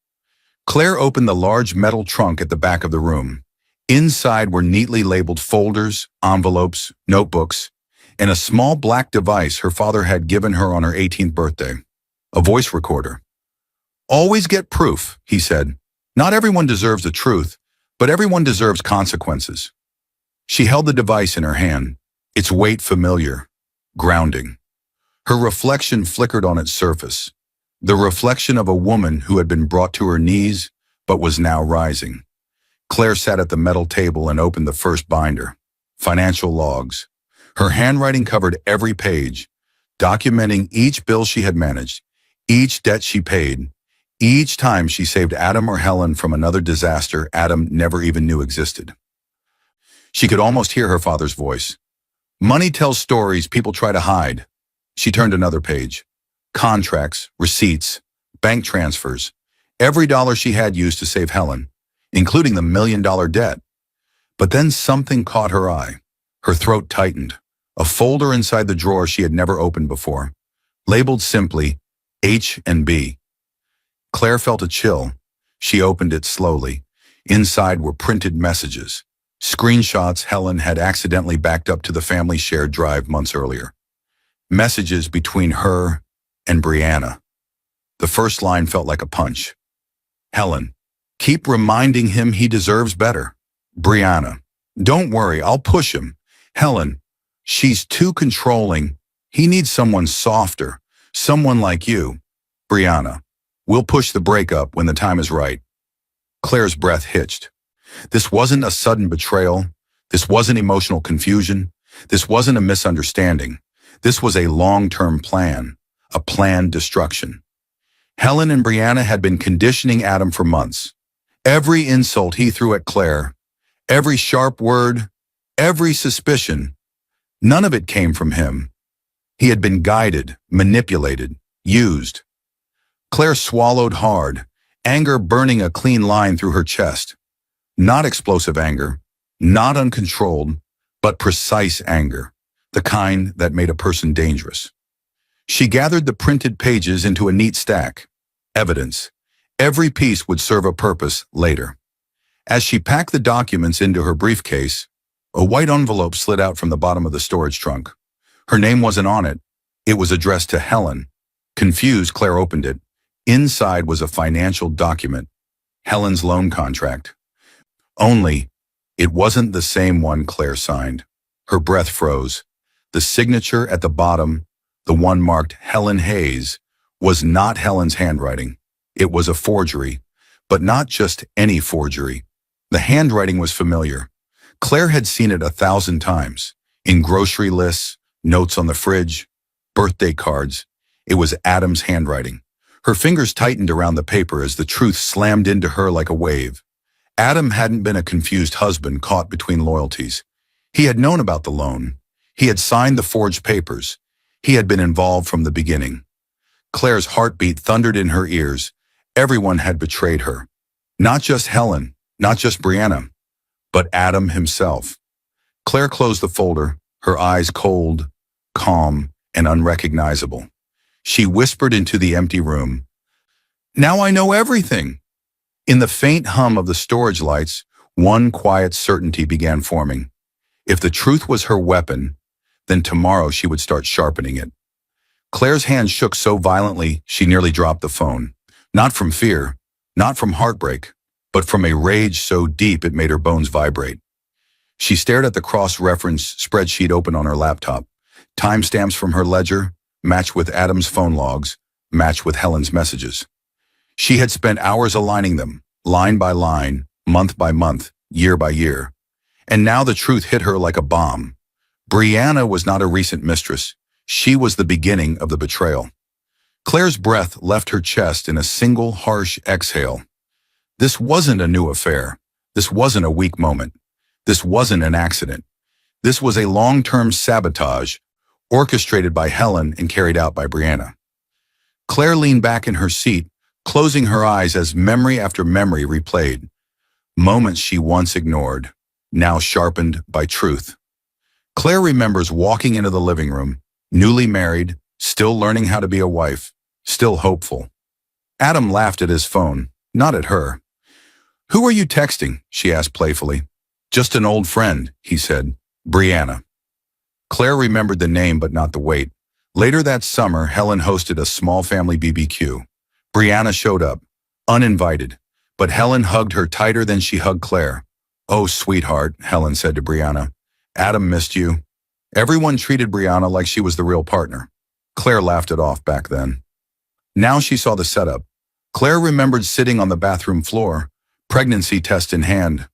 Claire opened the large metal trunk at the back of the room. Inside were neatly labeled folders, envelopes, notebooks, and a small black device her father had given her on her 18th birthday, a voice recorder. "Always get proof," he said. "Not everyone deserves the truth, but everyone deserves consequences." She held the device in her hand, its weight familiar, grounding. Her reflection flickered on its surface, the reflection of a woman who had been brought to her knees but was now rising. Claire sat at the metal table and opened the first binder, financial logs. Her handwriting covered every page, documenting each bill she had managed, each debt she paid, each time she saved Adam or Helen from another disaster Adam never even knew existed. She could almost hear her father's voice. "Money tells stories people try to hide." She turned another page. Contracts, receipts, bank transfers, every dollar she had used to save Helen, including the $1 million debt. But then something caught her eye. Her throat tightened. A folder inside the drawer she had never opened before, labeled simply H&B. Claire felt a chill. She opened it slowly. Inside were printed messages, screenshots Helen had accidentally backed up to the family shared drive months earlier. Messages between her and Brianna. The first line felt like a punch. "Helen, keep reminding him he deserves better." Brianna, "Don't worry, I'll push him." Helen, "She's too controlling. He needs someone softer, someone like you." Brianna, "We'll push the breakup when the time is right." Claire's breath hitched. This wasn't a sudden betrayal. This wasn't emotional confusion. This wasn't a misunderstanding. This was a long-term plan, a planned destruction. Helen and Brianna had been conditioning Adam for months. Every insult he threw at Claire, every sharp word, every suspicion, none of it came from him. He had been guided, manipulated, used. Claire swallowed hard, anger burning a clean line through her chest. Not explosive anger, not uncontrolled, but precise anger, the kind that made a person dangerous. She gathered the printed pages into a neat stack. Evidence. Every piece would serve a purpose later. As she packed the documents into her briefcase, a white envelope slid out from the bottom of the storage trunk. Her name wasn't on it. It was addressed to Helen. Confused, Claire opened it. Inside was a financial document, Helen's loan contract. Only, it wasn't the same one Claire signed. Her breath froze. The signature at the bottom, the one marked Helen Hayes, was not Helen's handwriting. It was a forgery, but not just any forgery. The handwriting was familiar. Claire had seen it 1,000 times, in grocery lists, notes on the fridge, birthday cards. It was Adam's handwriting. Her fingers tightened around the paper as the truth slammed into her like a wave. Adam hadn't been a confused husband caught between loyalties. He had known about the loan. He had signed the forged papers. He had been involved from the beginning. Claire's heartbeat thundered in her ears. Everyone had betrayed her. Not just Helen, not just Brianna, but Adam himself. Claire closed the folder, her eyes cold, calm, and unrecognizable. She whispered into the empty room, "Now I know everything." In the faint hum of the storage lights, one quiet certainty began forming. If the truth was her weapon, then tomorrow she would start sharpening it. Claire's hand shook so violently she nearly dropped the phone. Not from fear, not from heartbreak, but from a rage so deep it made her bones vibrate. She stared at the cross-reference spreadsheet open on her laptop. Timestamps from her ledger matched with Adam's phone logs, matched with Helen's messages. She had spent hours aligning them, line by line, month by month, year by year. And now the truth hit her like a bomb. Brianna was not a recent mistress. She was the beginning of the betrayal. Claire's breath left her chest in a single harsh exhale. This wasn't a new affair. This wasn't a weak moment. This wasn't an accident. This was a long-term sabotage, orchestrated by Helen and carried out by Brianna. Claire leaned back in her seat, closing her eyes as memory after memory replayed. Moments she once ignored, now sharpened by truth. Claire remembers walking into the living room, newly married, still learning how to be a wife, still hopeful. Adam laughed at his phone, not at her. "Who are you texting?" she asked playfully. "Just an old friend," he said. "Brianna." Claire remembered the name but not the weight. Later that summer, Helen hosted a small family BBQ. Brianna showed up, uninvited, but Helen hugged her tighter than she hugged Claire. "Oh, sweetheart," Helen said to Brianna. "Adam missed you." Everyone treated Brianna like she was the real partner. Claire laughed it off back then. Now she saw the setup. Claire remembered sitting on the bathroom floor, pregnancy test in hand,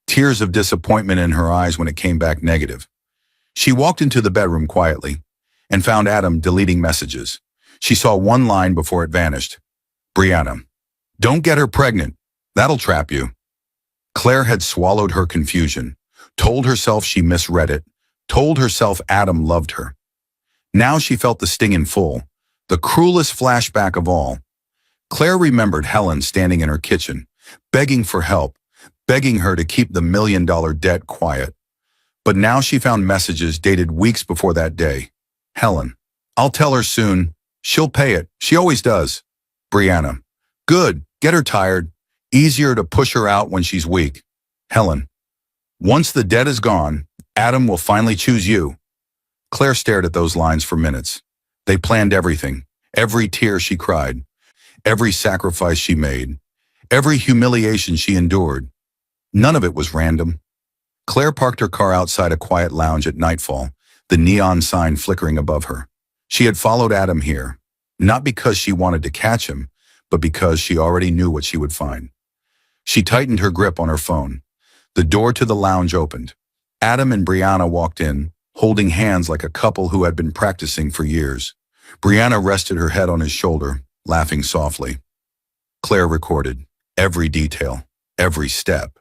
tears of disappointment in her eyes when it came back negative. She walked into the bedroom quietly and found Adam deleting messages. She saw one line before it vanished. "Brianna, don't get her pregnant. That'll trap you." Claire had swallowed her confusion, told herself she misread it, told herself Adam loved her. Now she felt the sting in full, the cruelest flashback of all. Claire remembered Helen standing in her kitchen, begging for help, begging her to keep the $1 million debt quiet. But now she found messages dated weeks before that day. Helen, "I'll tell her soon. She'll pay it. She always does." Brianna, "Good. Get her tired. Easier to push her out when she's weak." Helen, "Once the debt is gone, Adam will finally choose you." Claire stared at those lines for minutes. They planned everything, every tear she cried, every sacrifice she made, every humiliation she endured. None of it was random. Claire parked her car outside a quiet lounge at nightfall, the neon sign flickering above her. She had followed Adam here, not because she wanted to catch him, but because she already knew what she would find. She tightened her grip on her phone. The door to the lounge opened. Adam and Brianna walked in, holding hands like a couple who had been practicing for years. Brianna rested her head on his shoulder, laughing softly. Claire recorded every detail, every step.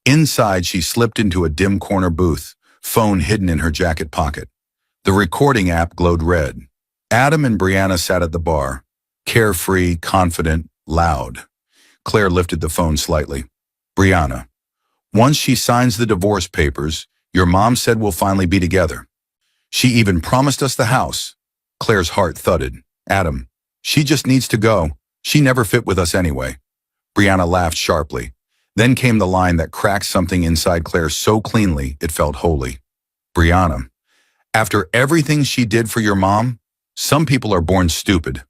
Inside, she slipped into a dim corner booth, phone hidden in her jacket pocket. The recording app glowed red. Adam and Brianna sat at the bar, carefree, confident, loud. Claire lifted the phone slightly. "Brianna, once she signs the divorce papers, your mom said we'll finally be together. She even promised us the house." Claire's heart thudded. "Adam, she just needs to go. She never fit with us anyway." Brianna laughed sharply. Then came the line that cracked something inside Claire so cleanly it felt holy. "Brianna, after everything she did for your mom, some people are born stupid."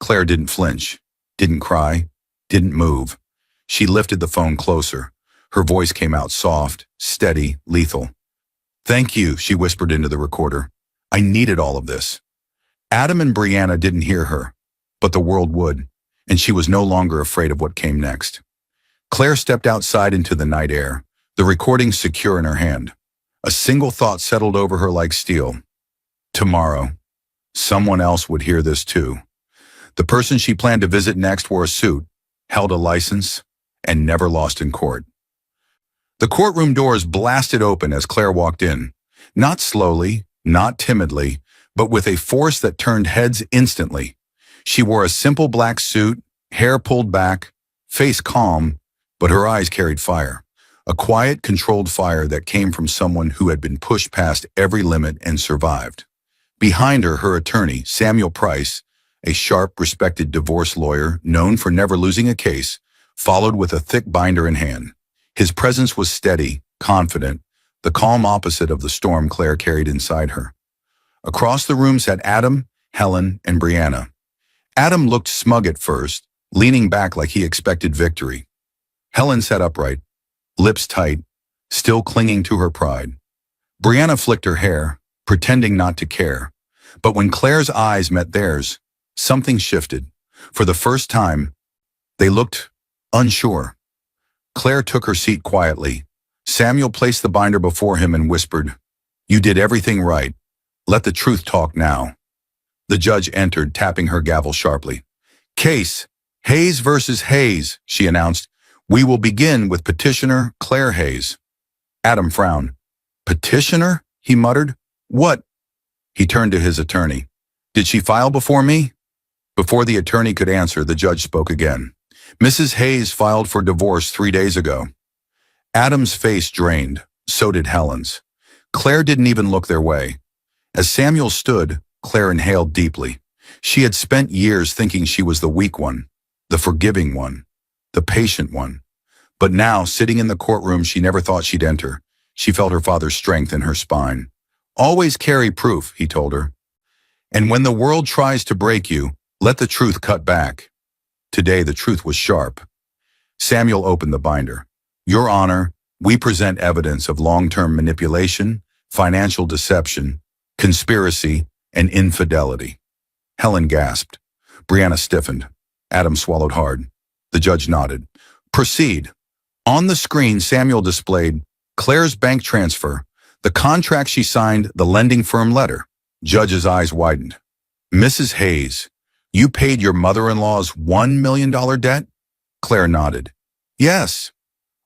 Claire didn't flinch, didn't cry, didn't move. She lifted the phone closer. Her voice came out soft, steady, lethal. "Thank you," she whispered into the recorder. "I needed all of this." Adam and Brianna didn't hear her, but the world would, and she was no longer afraid of what came next. Claire stepped outside into the night air, the recording secure in her hand. A single thought settled over her like steel. Tomorrow, someone else would hear this too. The person she planned to visit next wore a suit, held a license, and never lost in court. The courtroom doors blasted open as Claire walked in, not slowly, not timidly, but with a force that turned heads instantly. She wore a simple black suit, hair pulled back, face calm, but her eyes carried fire. A quiet, controlled fire that came from someone who had been pushed past every limit and survived. Behind her, her attorney, Samuel Price, a sharp, respected divorce lawyer known for never losing a case, followed with a thick binder in hand. His presence was steady, confident, the calm opposite of the storm Claire carried inside her. Across the room sat Adam, Helen, and Brianna. Adam looked smug at first, leaning back like he expected victory. Helen sat upright, lips tight, still clinging to her pride. Brianna flicked her hair, pretending not to care. But when Claire's eyes met theirs, something shifted. For the first time, they looked unsure. Claire took her seat quietly. Samuel placed the binder before him and whispered, "You did everything right. Let the truth talk now." The judge entered, tapping her gavel sharply. "Case, Hayes versus Hayes," she announced. "We will begin with petitioner Claire Hayes." Adam frowned. "Petitioner?" he muttered. "What?" He turned to his attorney. "Did she file before me?" Before the attorney could answer, the judge spoke again. "Mrs. Hayes filed for divorce 3 days ago." Adam's face drained, so did Helen's. Claire didn't even look their way. As Samuel stood, Claire inhaled deeply. She had spent years thinking she was the weak one, the forgiving one, the patient one. But now, sitting in the courtroom she never thought she'd enter, she felt her father's strength in her spine. Always carry proof, he told her. And when the world tries to break you, let the truth cut back. Today the truth was sharp. Samuel opened the binder. Your Honor, we present evidence of long-term manipulation, financial deception, conspiracy, and infidelity. Helen gasped. Brianna stiffened. Adam swallowed hard. The judge nodded. Proceed. On the screen, Samuel displayed Claire's bank transfer, the contract she signed, the lending firm letter. Judge's eyes widened. Mrs. Hayes, you paid your mother-in-law's $1 million debt? Claire nodded. Yes.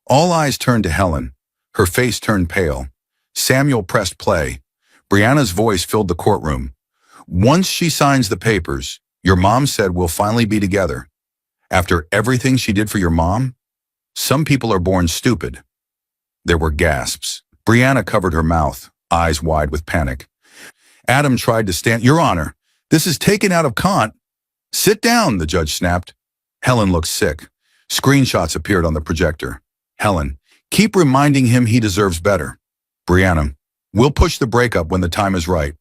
All eyes turned to Helen. Her face turned pale. Samuel pressed play. Brianna's voice filled the courtroom. Once she signs the papers, your mom said we'll finally be together. After everything she did for your mom? Some people are born stupid. There were gasps. Brianna covered her mouth, eyes wide with panic. Adam tried to stand. Your Honor, this is taken out of Sit down, the judge snapped. Helen looked sick. Screenshots appeared on the projector. Helen, keep reminding him he deserves better. Brianna, we'll push the breakup when the time is right.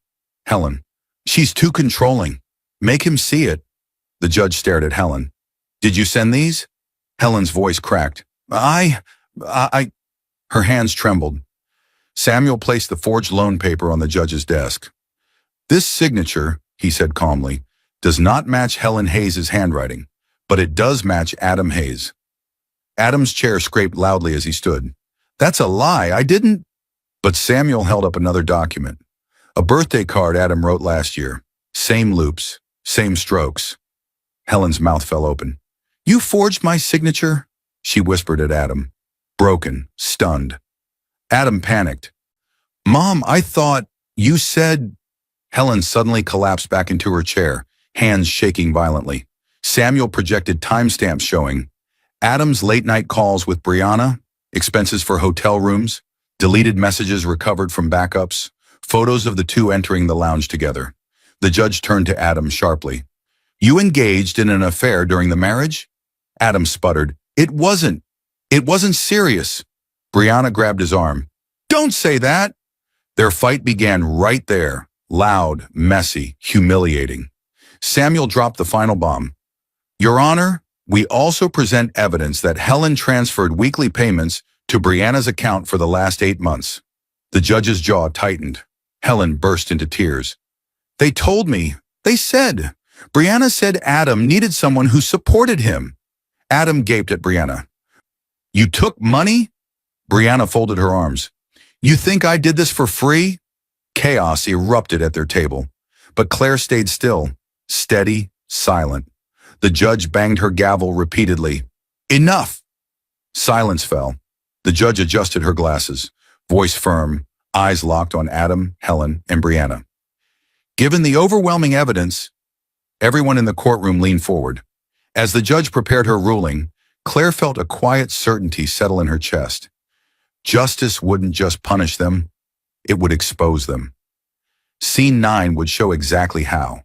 Helen, she's too controlling. Make him see it. The judge stared at Helen. Did you send these? Helen's voice cracked. I. Her hands trembled. Samuel placed the forged loan paper on the judge's desk. This signature, he said calmly, does not match Helen Hayes' handwriting, but it does match Adam Hayes. Adam's chair scraped loudly as he stood. That's a lie, I didn't. But Samuel held up another document. A birthday card Adam wrote last year. Same loops, same strokes. Helen's mouth fell open. You forged my signature? She whispered at Adam. Broken, stunned. Adam panicked. Mom, I thought you said... Helen suddenly collapsed back into her chair, hands shaking violently. Samuel projected timestamps showing Adam's late-night calls with Brianna, expenses for hotel rooms, deleted messages recovered from backups, photos of the two entering the lounge together. The judge turned to Adam sharply. You engaged in an affair during the marriage? Adam sputtered. It wasn't serious. Brianna grabbed his arm. Don't say that. Their fight began right there. Loud, messy, humiliating. Samuel dropped the final bomb. Your Honor, we also present evidence that Helen transferred weekly payments to Brianna's account for the last 8 months. The judge's jaw tightened. Helen burst into tears. They told me. They said. Brianna said Adam needed someone who supported him. Adam gaped at Brianna. You took money? Brianna folded her arms. You think I did this for free? Chaos erupted at their table, but Claire stayed still, steady, silent. The judge banged her gavel repeatedly. Enough! Silence fell. The judge adjusted her glasses, voice firm, eyes locked on Adam, Helen, and Brianna. Given the overwhelming evidence, everyone in the courtroom leaned forward. As the judge prepared her ruling, Claire felt a quiet certainty settle in her chest. Justice wouldn't just punish them, it would expose them. Scene 9 would show exactly how.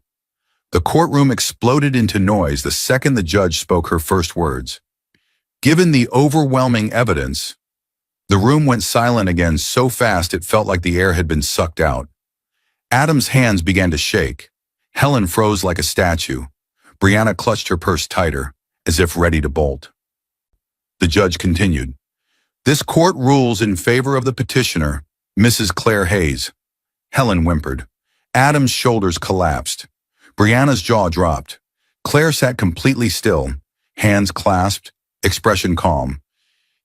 The courtroom exploded into noise the second the judge spoke her first words. Given the overwhelming evidence, the room went silent again so fast it felt like the air had been sucked out. Adam's hands began to shake. Helen froze like a statue. Brianna clutched her purse tighter, as if ready to bolt. The judge continued. This court rules in favor of the petitioner, Mrs. Claire Hayes. Helen whimpered. Adam's shoulders collapsed. Brianna's jaw dropped. Claire sat completely still, hands clasped, expression calm.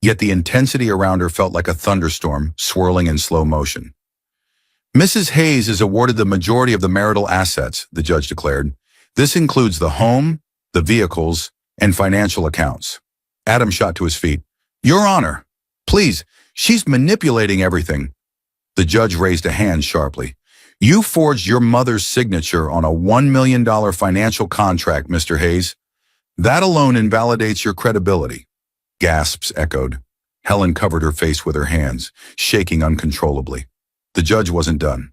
Yet the intensity around her felt like a thunderstorm swirling in slow motion. Mrs. Hayes is awarded the majority of the marital assets, the judge declared. This includes the home, the vehicles, and financial accounts. Adam shot to his feet. Your Honor, please, she's manipulating everything. The judge raised a hand sharply. You forged your mother's signature on a $1 million financial contract, Mr. Hayes. That alone invalidates your credibility. Gasps echoed. Helen covered her face with her hands, shaking uncontrollably. The judge wasn't done.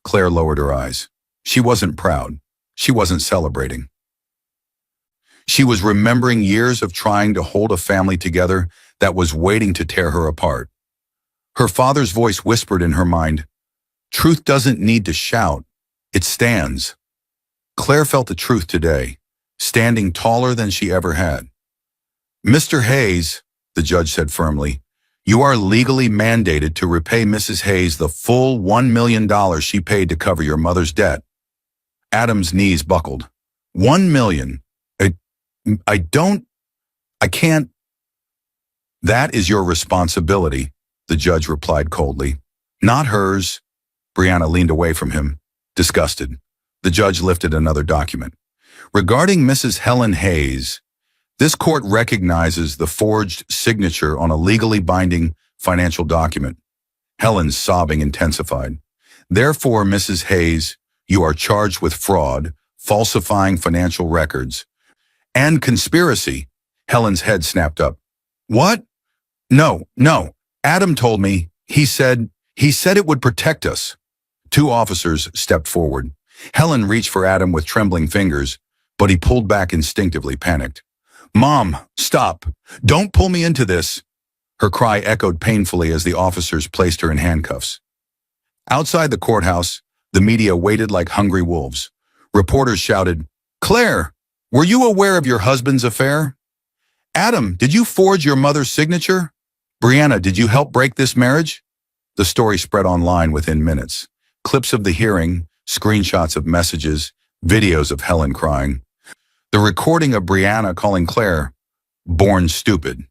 Claire lowered her eyes. She wasn't proud. She wasn't celebrating. She was remembering years of trying to hold a family together that was waiting to tear her apart. Her father's voice whispered in her mind, "Truth doesn't need to shout. It stands." Claire felt the truth today, standing taller than she ever had. "Mr. Hayes," the judge said firmly, "you are legally mandated to repay Mrs. Hayes the full $1 million she paid to cover your mother's debt." Adam's knees buckled. $1 million. I can't. "That is your responsibility," the judge replied coldly. "Not hers." Brianna leaned away from him, disgusted. The judge lifted another document. "Regarding Mrs. Helen Hayes, this court recognizes the forged signature on a legally binding financial document." Helen's sobbing intensified. "Therefore, Mrs. Hayes, you are charged with fraud, falsifying financial records, and conspiracy." Helen's head snapped up. "What? No. Adam told me. He said it would protect us." Two officers stepped forward. Helen reached for Adam with trembling fingers, but he pulled back instinctively, panicked. "Mom, stop. Don't pull me into this." Her cry echoed painfully as the officers placed her in handcuffs. Outside the courthouse, the media waited like hungry wolves. Reporters shouted, "Claire, were you aware of your husband's affair? Adam, did you forge your mother's signature? Brianna, did you help break this marriage?" The story spread online within minutes. Clips of the hearing, screenshots of messages, videos of Helen crying. The recording of Brianna calling Claire born stupid.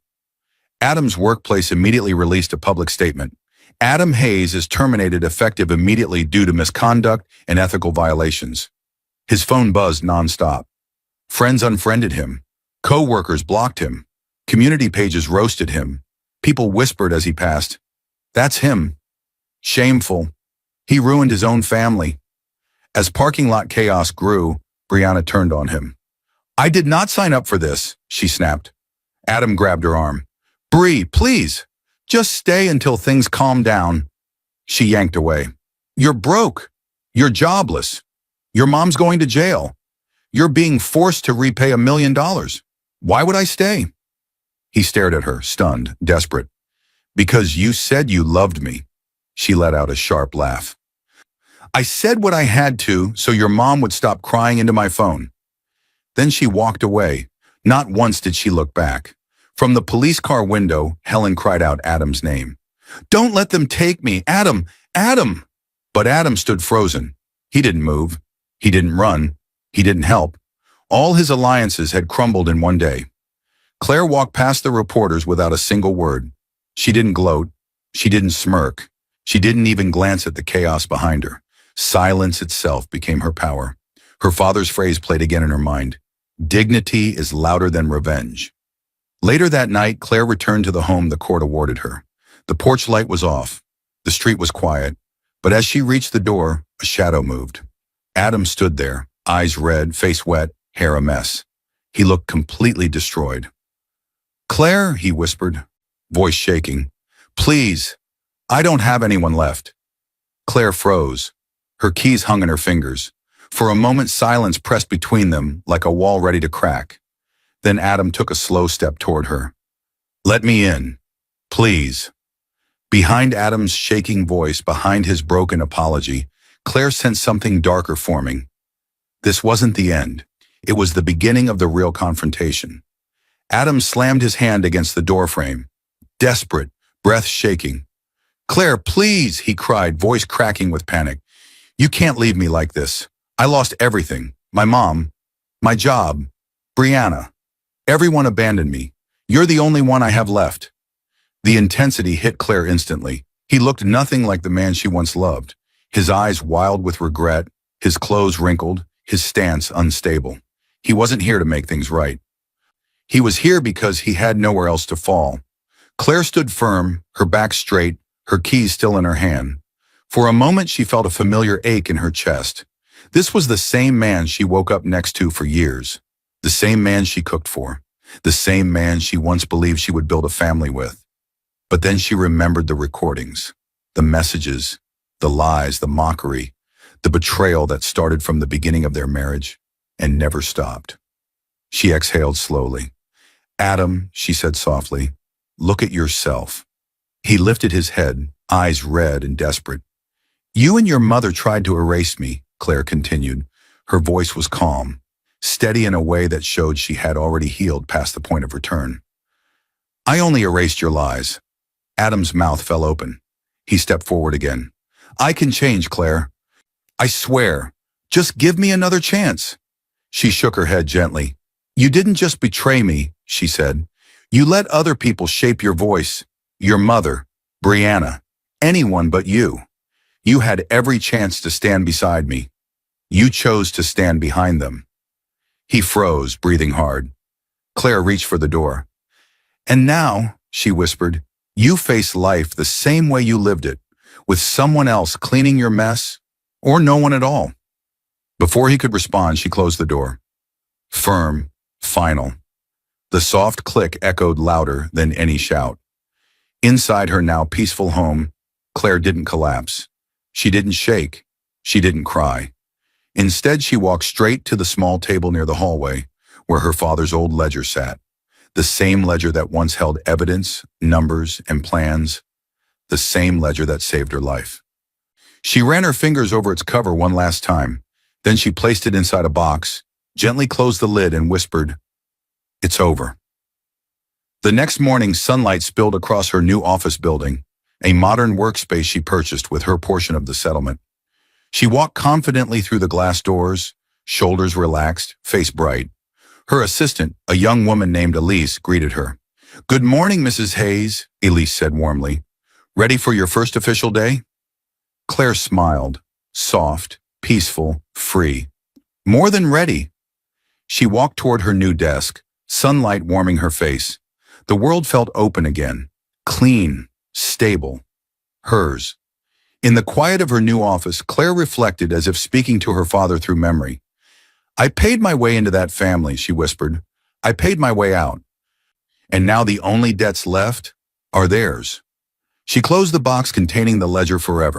Adam's workplace immediately released a public statement. Adam Hayes is terminated effective immediately due to misconduct and ethical violations. His phone buzzed nonstop. Friends unfriended him. Co-workers blocked him. Community pages roasted him. People whispered as he passed, "That's him. Shameful. He ruined his own family." As parking lot chaos grew, Brianna turned on him. "I did not sign up for this," she snapped. Adam grabbed her arm. "Bree, please, just stay until things calm down." She yanked away. "You're broke. You're jobless. Your mom's going to jail. You're being forced to repay $1 million. Why would I stay?" He stared at her, stunned, desperate. "Because you said you loved me." She let out a sharp laugh. "I said what I had to so your mom would stop crying into my phone." Then she walked away. Not once did she look back. From the police car window, Helen cried out Adam's name. "Don't let them take me! Adam! Adam!" But Adam stood frozen. He didn't move. He didn't run. He didn't help. All his alliances had crumbled in one day. Claire walked past the reporters without a single word. She didn't gloat. She didn't smirk. She didn't even glance at the chaos behind her. Silence itself became her power. Her father's phrase played again in her mind. "Dignity is louder than revenge." Later that night, Claire returned to the home the court awarded her. The porch light was off. The street was quiet. But as she reached the door, a shadow moved. Adam stood there, eyes red, face wet, hair a mess. He looked completely destroyed. "Claire," he whispered, voice shaking, "please, I don't have anyone left." Claire froze. Her keys hung in her fingers. For a moment, silence pressed between them like a wall ready to crack. Then Adam took a slow step toward her. "Let me in, please." Behind Adam's shaking voice, behind his broken apology, Claire sensed something darker forming. This wasn't the end. It was the beginning of the real confrontation. Adam slammed his hand against the doorframe, desperate, breath shaking. "Claire, please," he cried, voice cracking with panic. "You can't leave me like this. I lost everything. My mom, my job, Brianna. Everyone abandoned me. You're the only one I have left." The intensity hit Claire instantly. He looked nothing like the man she once loved. His eyes wild with regret, his clothes wrinkled, his stance unstable. He wasn't here to make things right. He was here because he had nowhere else to fall. Claire stood firm, her back straight, her keys still in her hand. For a moment she felt a familiar ache in her chest. This was the same man she woke up next to for years. The same man she cooked for. The same man she once believed she would build a family with. But then she remembered the recordings, the messages, the lies, the mockery, the betrayal that started from the beginning of their marriage and never stopped. She exhaled slowly. Adam, she said softly, look at yourself. He lifted his head, eyes red and desperate. You and your mother tried to erase me, Claire continued. Her voice was calm, steady in a way that showed she had already healed past the point of return. I only erased your lies. Adam's mouth fell open. He stepped forward again. I can change, Claire. I swear. Just give me another chance. She shook her head gently. You didn't just betray me, she said. You let other people shape your voice. Your mother, Brianna, anyone but you. You had every chance to stand beside me. You chose to stand behind them. He froze, breathing hard. Claire reached for the door. And now, she whispered, you face life the same way you lived it, with someone else cleaning your mess, or no one at all. Before he could respond, she closed the door. Firm, final. The soft click echoed louder than any shout. Inside her now peaceful home, Claire didn't collapse. She didn't shake. She didn't cry. Instead, she walked straight to the small table near the hallway, where her father's old ledger sat. The same ledger that once held evidence, numbers, and plans. The same ledger that saved her life. She ran her fingers over its cover one last time. Then she placed it inside a box, gently closed the lid, and whispered, It's over. The next morning, sunlight spilled across her new office building, a modern workspace she purchased with her portion of the settlement. She walked confidently through the glass doors, shoulders relaxed, face bright. Her assistant, a young woman named Elise, greeted her. Good morning, Mrs. Hayes, Elise said warmly. Ready for your first official day? Claire smiled, soft, peaceful, free. More than ready. She walked toward her new desk, sunlight warming her face. The world felt open again, clean, stable, hers. In the quiet of her new office, Claire reflected as if speaking to her father through memory. I paid my way into that family, she whispered. I paid my way out. And now the only debts left are theirs. She closed the box containing the ledger forever.